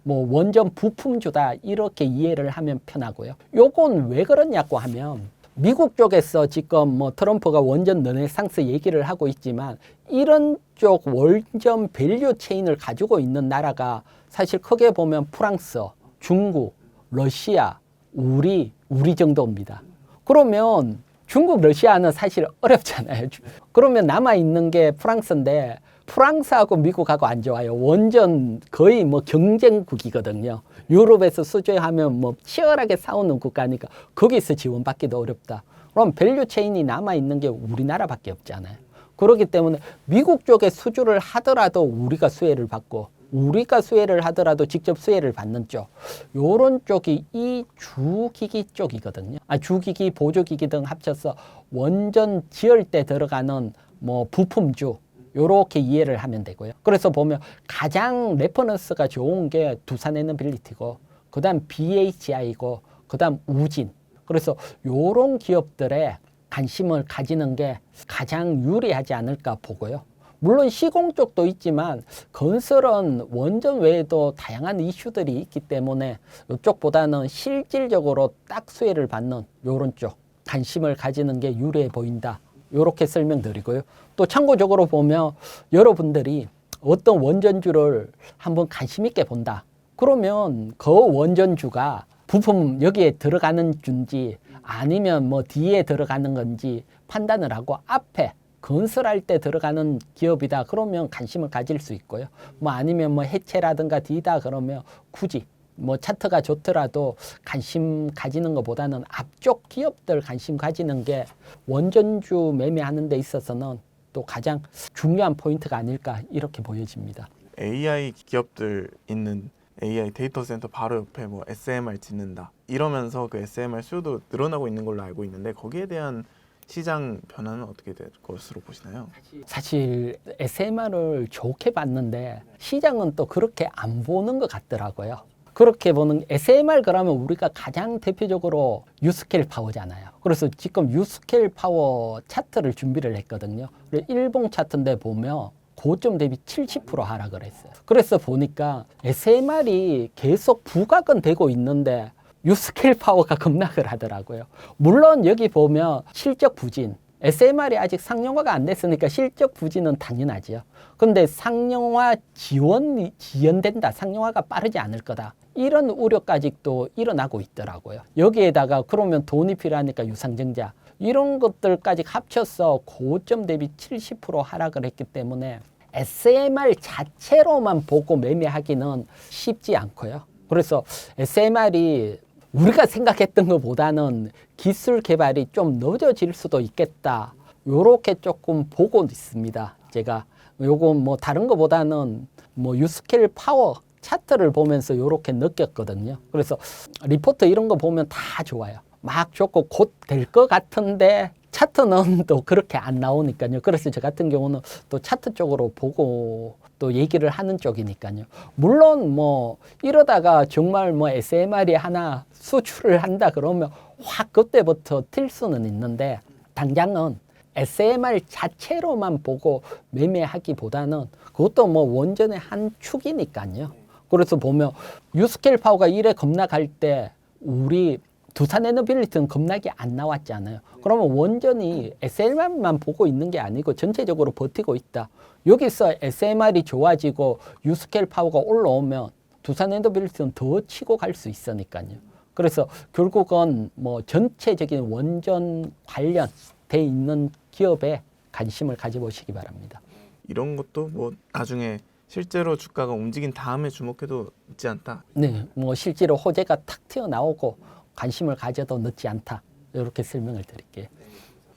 뭐 원전 부품주다 이렇게 이해를 하면 편하고요. 요건 왜 그러냐고 하면 미국 쪽에서 지금 뭐 트럼프가 원전 르네상스 얘기를 하고 있지만 이런 쪽 원전 밸류 체인을 가지고 있는 나라가 사실 크게 보면 프랑스, 중국, 러시아, 우리 정도입니다. 그러면 중국, 러시아는 사실 어렵잖아요. 그러면 남아있는 게 프랑스인데 프랑스하고 미국하고 안 좋아요. 원전 거의 뭐 경쟁국이거든요. 유럽에서 수주하면 뭐 치열하게 싸우는 국가니까 거기서 지원받기도 어렵다. 그럼 밸류 체인이 남아있는 게 우리나라밖에 없잖아요. 그렇기 때문에 미국 쪽에 수주를 하더라도 우리가 수혜를 받고 우리가 수혜를 하더라도 직접 수혜를 받는 쪽 요런 쪽이 이 주기기 쪽이거든요. 주기기, 보조기기 등 합쳐서 원전 지을 때 들어가는 뭐 부품주 요렇게 이해를 하면 되고요. 그래서 보면 가장 레퍼런스가 좋은 게 두산에너빌리티고 그 다음 BHI고 그 다음 우진. 그래서 요런 기업들에 관심을 가지는 게 가장 유리하지 않을까 보고요. 물론 시공 쪽도 있지만 건설은 원전 외에도 다양한 이슈들이 있기 때문에 이쪽보다는 실질적으로 딱 수혜를 받는 요런 쪽 관심을 가지는 게 유리해 보인다. 이렇게 설명드리고요. 또 참고적으로 보면 여러분들이 어떤 원전주를 한번 관심 있게 본다. 그러면 그 원전주가 부품 여기에 들어가는 주인지 아니면 뭐 뒤에 들어가는 건지 판단을 하고 앞에 건설할 때 들어가는 기업이다 그러면 관심을 가질 수 있고요. 뭐 아니면 뭐 해체라든가 뒤다 그러면 굳이 뭐 차트가 좋더라도 관심 가지는 것보다는 앞쪽 기업들 관심 가지는 게 원전주 매매하는 데 있어서는 또 가장 중요한 포인트가 아닐까 이렇게 보여집니다. AI 기업들 있는 AI 데이터 센터 바로 옆에 뭐 SMR 짓는다 이러면서 그 SMR 수요도 늘어나고 있는 걸로 알고 있는데 거기에 대한 시장 변화는 어떻게 될 것으로 보시나요? 사실 SMR을 좋게 봤는데 시장은 또 그렇게 안 보는 것 같더라고요. 그렇게 보는 SMR 그러면 우리가 가장 대표적으로 유스케일 파워잖아요. 그래서 지금 유스케일 파워 차트를 준비를 했거든요. 일봉 차트인데 보면 고점 대비 70% 하락을 했어요. 그래서 보니까 SMR이 계속 부각은 되고 있는데 유스케일 파워가 급락을 하더라고요. 물론 여기 보면 실적 부진, SMR이 아직 상용화가 안 됐으니까 실적 부진은 당연하죠. 근데 상용화 지연된다, 상용화가 빠르지 않을 거다. 이런 우려까지 또 일어나고 있더라고요. 여기에다가 그러면 돈이 필요하니까 유상증자 이런 것들까지 합쳐서 고점 대비 70% 하락을 했기 때문에 SMR 자체로만 보고 매매하기는 쉽지 않고요. 그래서 SMR이 우리가 생각했던 것보다는 기술 개발이 좀 늦어질 수도 있겠다. 요렇게 조금 보고 있습니다. 제가 요건 뭐 다른 것보다는 뭐 유스케일 파워 차트를 보면서 요렇게 느꼈거든요. 그래서 리포트 이런 거 보면 다 좋아요. 막 좋고 곧 될 것 같은데 차트는 또 그렇게 안 나오니까요. 그래서 저 같은 경우는 또 차트 쪽으로 보고 또 얘기를 하는 쪽이니까요. 물론 뭐 이러다가 정말 뭐 SMR이 하나 수출을 한다 그러면 확 그때부터 튈 수는 있는데 당장은 SMR 자체로만 보고 매매하기보다는 그것도 뭐 원전의 한 축이니까요. 그래서 보면 유스케일 파워가 이래 급락할 때 우리 두산에너빌리티는 급락이 안 나왔잖아요. 그러면 원전이 SMR만 보고 있는 게 아니고 전체적으로 버티고 있다. 여기서 SMR이 좋아지고 유스케일 파워가 올라오면 두산에너빌리티는 더 치고 갈 수 있으니까요. 그래서 결국은 뭐 전체적인 원전 관련돼 있는 기업에 관심을 가져보시기 바랍니다. 이런 것도 뭐 나중에 실제로 주가가 움직인 다음에 주목해도 늦지 않다. 네, 뭐 실제로 호재가 탁 튀어나오고 관심을 가져도 늦지 않다. 이렇게 설명을 드릴게요.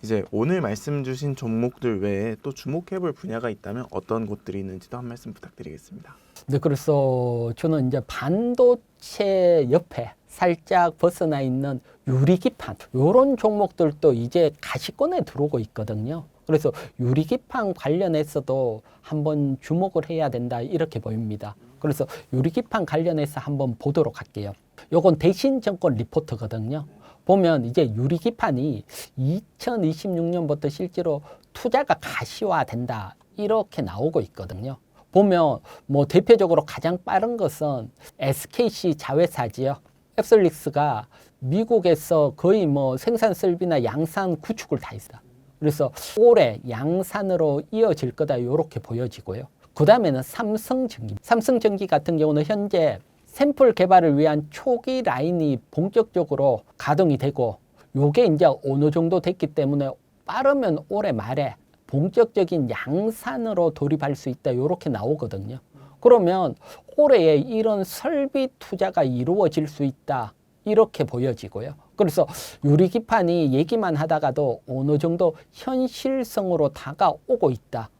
이제 오늘 말씀 주신 종목들 외에 또 주목해볼 분야가 있다면 어떤 곳들이 있는지도 한 말씀 부탁드리겠습니다. 네, 그래서 저는 이제 반도체 옆에 살짝 벗어나 있는 유리기판 이런 종목들도 이제 가시권에 들어오고 있거든요. 그래서 유리기판 관련해서도 한번 주목을 해야 된다 이렇게 보입니다. 그래서 유리기판 관련해서 한번 보도록 할게요. 요건 대신증권 리포트거든요. 보면 이제 유리기판이 2026년부터 실제로 투자가 가시화된다 이렇게 나오고 있거든요. 보면 뭐 대표적으로 가장 빠른 것은 SKC 자회사지요. 앱솔릭스가 미국에서 거의 뭐 생산 설비나 양산 구축을 다 했다. 그래서 올해 양산으로 이어질 거다 이렇게 보여지고요. 그 다음에는 삼성전기. 삼성전기 같은 경우는 현재 샘플 개발을 위한 초기 라인이 본격적으로 가동이 되고 요게 이제 어느 정도 됐기 때문에 빠르면 올해 말에 본격적인 양산으로 돌입할 수 있다 이렇게 나오거든요. 그러면 올해에 이런 설비 투자가 이루어질 수 있다 이렇게 보여지고요. 그래서 유리기판이 얘기만 하다가도 어느 정도 현실성으로 다가오고 있다.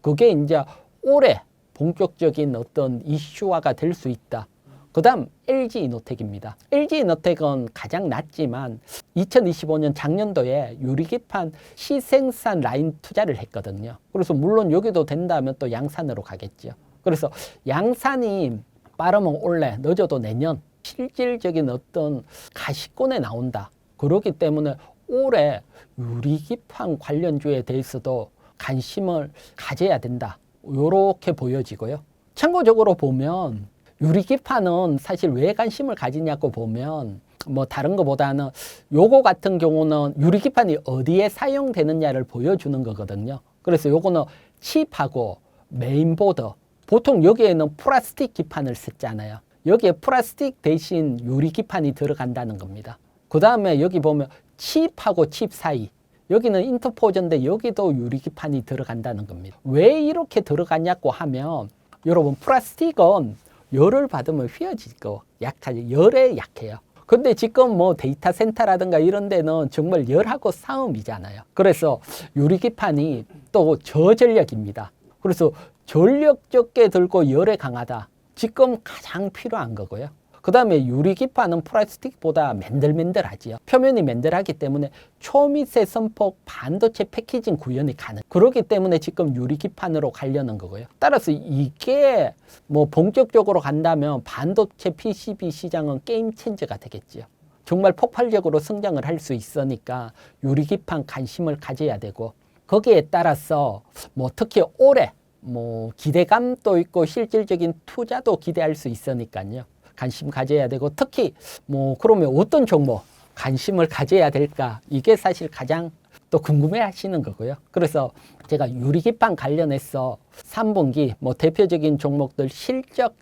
그게 이제 올해 본격적인 어떤 이슈화가 될 수 있다. 그 다음 LG이노텍입니다. LG이노텍은 가장 낮지만 2025년 작년도에 유리기판 시생산 라인 투자를 했거든요. 그래서 물론 여기도 된다면 또 양산으로 가겠죠. 그래서 양산이 빠르면 올해 늦어도 내년 실질적인 어떤 가시권에 나온다. 그렇기 때문에 올해 유리기판 관련주에 대해서도 관심을 가져야 된다. 이렇게 보여지고요. 참고적으로 보면 유리기판은 사실 왜 관심을 가지냐고 보면 뭐 다른 것보다는 요거 같은 경우는 유리기판이 어디에 사용되느냐를 보여주는 거거든요. 그래서 요거는 칩하고 메인보드 보통 여기에는 플라스틱 기판을 썼잖아요. 여기에 플라스틱 대신 유리기판이 들어간다는 겁니다. 그 다음에 여기 보면 칩하고 칩 사이 여기는 인터포저인데 여기도 유리기판이 들어간다는 겁니다. 왜 이렇게 들어가냐고 하면 여러분 플라스틱은 열을 받으면 휘어질 거 약하죠. 열에 약해요. 근데 지금 뭐 데이터 센터라든가 이런 데는 정말 열하고 싸움이잖아요. 그래서 유리기판이 또 저전력입니다. 그래서 전력 적게 들고 열에 강하다. 지금 가장 필요한 거고요. 그 다음에 유리기판은 플라스틱보다 맨들맨들하지요. 표면이 맨들하기 때문에 초미세 선폭 반도체 패키징 구현이 가능. 그렇기 때문에 지금 유리기판으로 가려는 거고요. 따라서 이게 뭐 본격적으로 간다면 반도체 PCB 시장은 게임 체인저가 되겠지요. 정말 폭발적으로 성장을 할 수 있으니까 유리기판 관심을 가져야 되고, 거기에 따라서 뭐 특히 올해 뭐 기대감도 있고 실질적인 투자도 기대할 수 있으니까요. 관심 가져야 되고, 특히 뭐 그러면 어떤 종목 관심을 가져야 될까, 이게 사실 가장 또 궁금해 하시는 거고요. 그래서 제가 유리기판 관련해서 3분기 뭐 대표적인 종목들 실적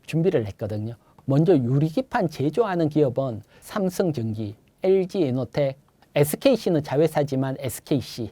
준비를 했거든요. 먼저 유리기판 제조하는 기업은 삼성전기, LG에너텍, SKC는 자회사지만 SKC.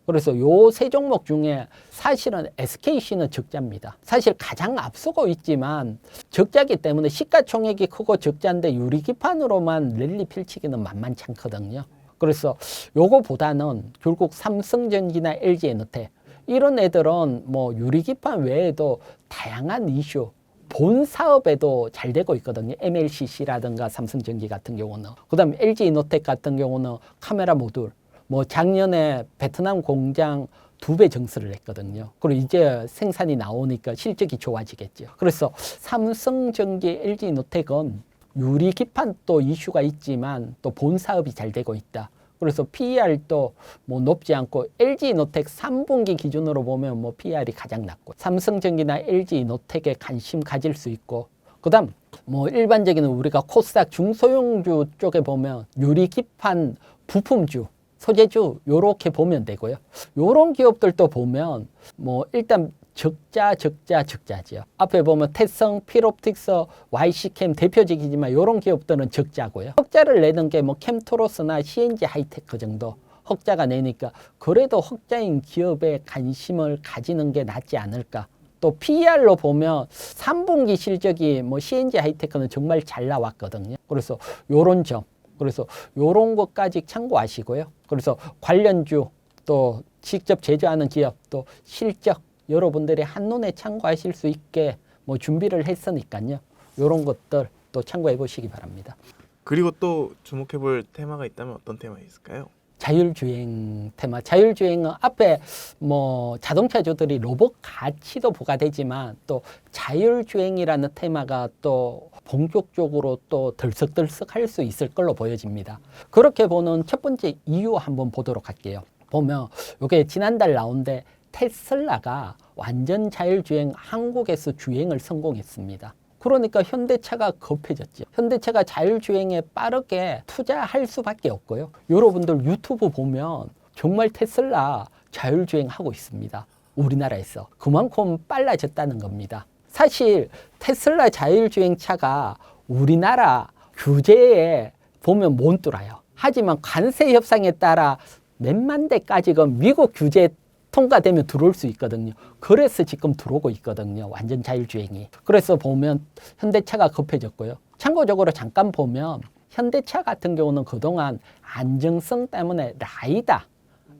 그래서 요 세 종목 중에 사실은 SKC는 적자입니다. 사실 가장 앞서고 있지만 적자기 때문에 시가총액이 크고 적자인데 유리기판으로만 랠리 펼치기는 만만치 않거든요. 그래서 요거보다는 결국 삼성전기나 LG에너텍 이런 애들은 뭐 유리기판 외에도 다양한 이슈, 본 사업에도 잘 되고 있거든요. MLCC라든가 삼성전기 같은 경우는. 그 다음에 LG에너텍 같은 경우는 카메라 모듈, 뭐 작년에 베트남 공장 2배 증설을 했거든요. 그리고 이제 생산이 나오니까 실적이 좋아지겠죠. 그래서 삼성전기, LG에너텍은 유리기판 또 이슈가 있지만 또 본 사업이 잘 되고 있다. 그래서 PER도 뭐 높지 않고 LG에너텍 3분기 기준으로 보면 뭐 PER이 가장 낮고, 삼성전기나 LG에너텍에 관심 가질 수 있고, 그다음 뭐 일반적인 우리가 코스닥 중소형주 쪽에 보면 유리기판 부품주, 소재주 요렇게 보면 되고요. 요런 기업들도 보면 뭐 일단 적자지요. 앞에 보면 태성, 필옵틱스, YC캠 대표적이지만 요런 기업들은 적자고요. 흑자를 내는 게 뭐 캠토로스나 CNG 하이테크 정도 흑자가 내니까 그래도 흑자인 기업에 관심을 가지는 게 낫지 않을까. 또 PER로 보면 3분기 실적이 뭐 CNG 하이테크는 정말 잘 나왔거든요. 그래서 요런 점, 그래서 요런 것까지 참고하시고요. 그래서 관련주 또 직접 제조하는 기업 또 실적 여러분들이 한눈에 참고하실 수 있게 뭐 준비를 했으니까요. 요런 것들 또 참고해 보시기 바랍니다. 그리고 또 주목해 볼 테마가 있다면 어떤 테마 있을까요? 자율주행 테마. 자율주행은 앞에 뭐 자동차주들이 로봇 가치도 부과되지만 또 자율주행이라는 테마가 또 본격적으로 또 들썩들썩 할 수 있을 걸로 보여집니다. 그렇게 보는 첫 번째 이유 한번 보도록 할게요. 보면 이게 지난달 나온데 테슬라가 완전 자율주행 한국에서 주행을 성공했습니다. 그러니까 현대차가 급해졌죠. 현대차가 자율주행에 빠르게 투자할 수밖에 없고요. 여러분들 유튜브 보면 정말 테슬라 자율주행 하고 있습니다. 우리나라에서. 그만큼 빨라졌다는 겁니다. 사실 테슬라 자율주행 차가 우리나라 규제에 보면 못 들어요. 하지만 관세 협상에 따라 몇만 대까지가 미국 규제 통과되면 들어올 수 있거든요. 그래서 지금 들어오고 있거든요. 완전 자율주행이. 그래서 보면 현대차가 급해졌고요. 참고적으로 잠깐 보면 현대차 같은 경우는 그동안 안정성 때문에 라이다,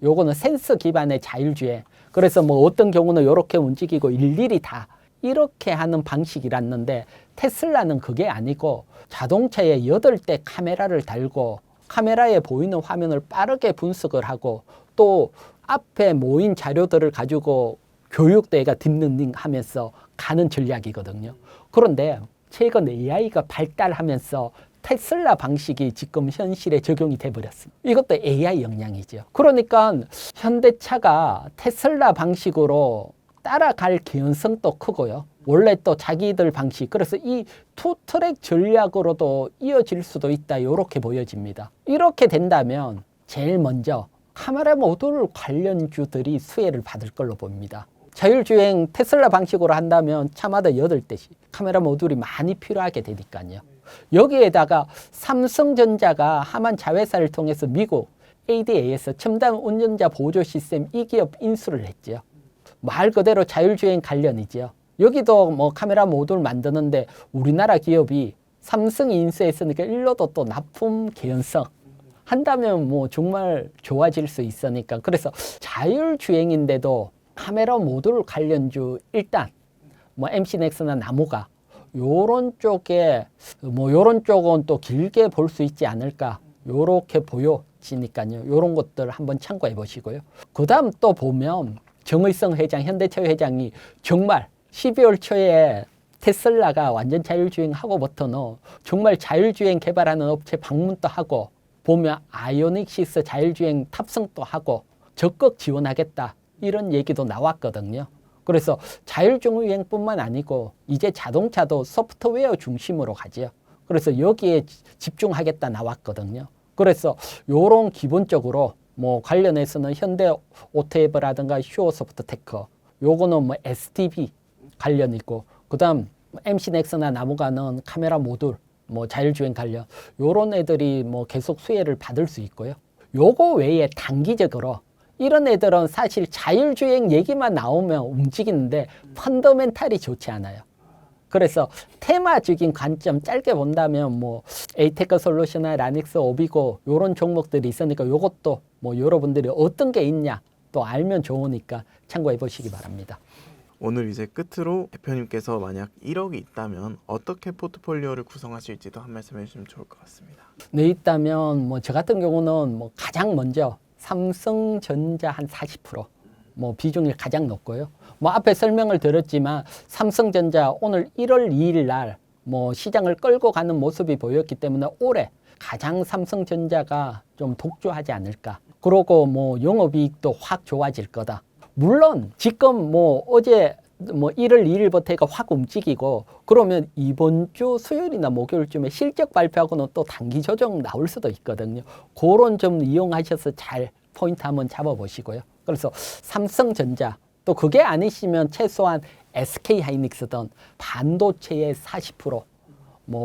요거는 센서 기반의 자율주행. 그래서 뭐 어떤 경우는 이렇게 움직이고 일일이 다 이렇게 하는 방식이랐는데 테슬라는 그게 아니고 자동차에 8대 카메라를 달고 카메라에 보이는 화면을 빠르게 분석을 하고 또 앞에 모인 자료들을 가지고 교육대가 딥러닝 하면서 가는 전략이거든요. 그런데 최근 AI가 발달하면서 테슬라 방식이 지금 현실에 적용이 돼버렸습니다. 이것도 AI 영향이죠. 그러니까 현대차가 테슬라 방식으로 따라갈 개연성도 크고요. 원래 또 자기들 방식, 그래서 이 투트랙 전략으로도 이어질 수도 있다, 이렇게 보여집니다. 이렇게 된다면 제일 먼저 카메라 모듈 관련주들이 수혜를 받을 걸로 봅니다. 자율주행 테슬라 방식으로 한다면 차마다 8대씩 카메라 모듈이 많이 필요하게 되니까요. 여기에다가 삼성전자가 하만 자회사를 통해서 미국 ADA에서 첨단 운전자 보조 시스템 이 기업 인수를 했죠. 말 그대로 자율주행 관련이죠. 여기도 뭐 카메라 모듈 만드는데 우리나라 기업이 삼성이 인수했으니까 일로도 또 납품 개연성 한다면 뭐 정말 좋아질 수 있으니까. 그래서 자율주행인데도 카메라 모듈 관련주 일단 뭐 MC넥스나 나무가 요런 쪽에 뭐 요런 쪽은 또 길게 볼 수 있지 않을까 요렇게 보여지니까요. 요런 것들 한번 참고해 보시고요. 그 다음 또 보면 정의성 회장, 현대차 회장이 정말 12월 초에 테슬라가 완전 자율주행하고부터는 정말 자율주행 개발하는 업체 방문도 하고 보면 아이오닉 6 자율주행 탑승도 하고 적극 지원하겠다 이런 얘기도 나왔거든요. 그래서 자율주행뿐만 아니고 이제 자동차도 소프트웨어 중심으로 가죠. 그래서 여기에 집중하겠다 나왔거든요. 그래서 요런 기본적으로 뭐 관련해서는 현대 오토앱이라든가 슈어소프트테크 요거는 뭐 STB 관련이고 그다음 MC넥스나 나무가는 카메라 모듈 뭐 자율주행 관련 요런 애들이 뭐 계속 수혜를 받을 수 있고요. 요거 외에 단기적으로 이런 애들은 사실 자율주행 얘기만 나오면 움직이는데 펀더멘탈이 좋지 않아요. 그래서 테마적인 관점 짧게 본다면 뭐 에이테크 솔루션이나 라닉스, 오비고 요런 종목들이 있으니까 요것도 뭐 여러분들이 어떤 게 있냐 또 알면 좋으니까 참고해 보시기 바랍니다. 오늘 이제 끝으로 대표님께서 만약 1억이 있다면 어떻게 포트폴리오를 구성하실지도 한 말씀 해주시면 좋을 것 같습니다. 네, 있다면 뭐 저 같은 경우는 뭐 가장 먼저 삼성전자 한 40% 뭐 비중이 가장 높고요. 뭐 앞에 설명을 드렸지만 삼성전자 오늘 1월 2일 날 뭐 시장을 끌고 가는 모습이 보였기 때문에 올해 가장 삼성전자가 좀 독주하지 않을까. 그러고 뭐 영업이익도 확 좋아질 거다. 물론 지금 뭐 어제 뭐 1월 2일부터 해가 확 움직이고 그러면 이번 주 수요일이나 목요일쯤에 실적 발표하고는 또 단기 조정 나올 수도 있거든요. 그런 점 이용하셔서 잘 포인트 한번 잡아보시고요. 그래서 삼성전자 또 그게 아니시면 최소한 SK하이닉스든 반도체의 40%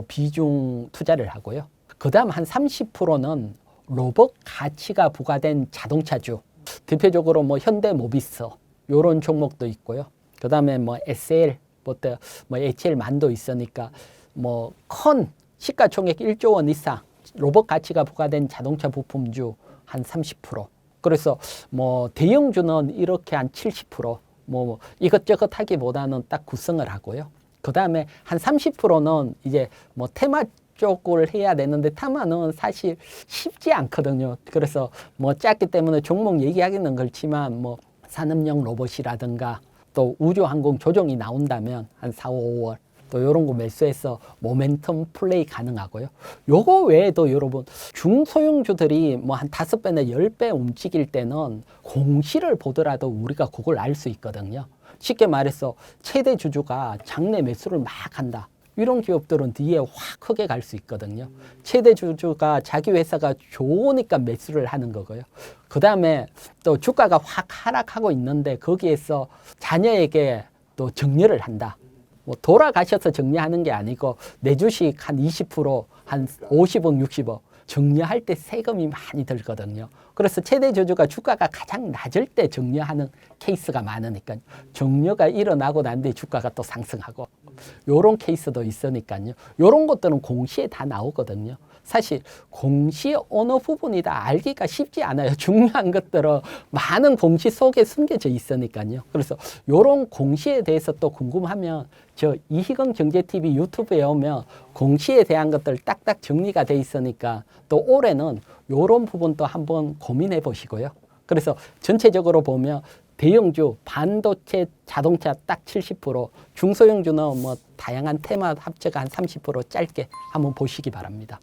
비중 투자를 하고요. 그 다음 한 30%는 로봇 가치가 부과된 자동차주. 대표적으로 현대모비스 요런 종목도 있고요. 그 다음에 SL, HL만도 있으니까 큰 시가총액 1조 원 이상 로봇 가치가 부과된 자동차 부품주 한 30%. 그래서 대형주는 이렇게 한 70%. 이것저것 하기보다는 딱 구성을 하고요. 그 다음에 한 30%는 이제 테마 쪽을 해야 되는데 테마는 사실 쉽지 않거든요. 그래서 작기 때문에 종목 얘기하기는 그렇지만 산업용 로봇이라든가 또 우주항공 조종이 나온다면 한 4, 5월 또 이런 거 매수해서 모멘텀 플레이 가능하고요. 요거 외에도 여러분 중소형주들이 한 5배나 10배 움직일 때는 공시를 보더라도 우리가 그걸 알 수 있거든요. 쉽게 말해서 최대 주주가 장내 매수를 막 한다. 이런 기업들은 뒤에 확 크게 갈 수 있거든요. 최대 주주가 자기 회사가 좋으니까 매수를 하는 거고요. 그 다음에 또 주가가 확 하락하고 있는데 거기에서 자녀에게 또 정리를 한다. 돌아가셔서 정리하는 게 아니고 내 주식 한 20%, 한 50억, 60억 정리할 때 세금이 많이 들거든요. 그래서 최대 주주가 주가가 가장 낮을 때 정리하는 케이스가 많으니까요. 정리가 일어나고 난 뒤에 주가가 또 상승하고 요런 케이스도 있으니까요. 요런 것들은 공시에 다 나오거든요. 사실 공시 어느 부분이다 알기가 쉽지 않아요. 중요한 것들은 많은 공시 속에 숨겨져 있으니까요. 그래서 요런 공시에 대해서 또 궁금하면 저 이희경 경제TV 유튜브에 오면 공시에 대한 것들 딱딱 정리가 돼 있으니까 또 올해는 요런 부분도 한번 고민해 보시고요. 그래서 전체적으로 보면 대형주, 반도체, 자동차 딱 70%, 중소형주는 다양한 테마 합체가 한 30% 짧게 한번 보시기 바랍니다.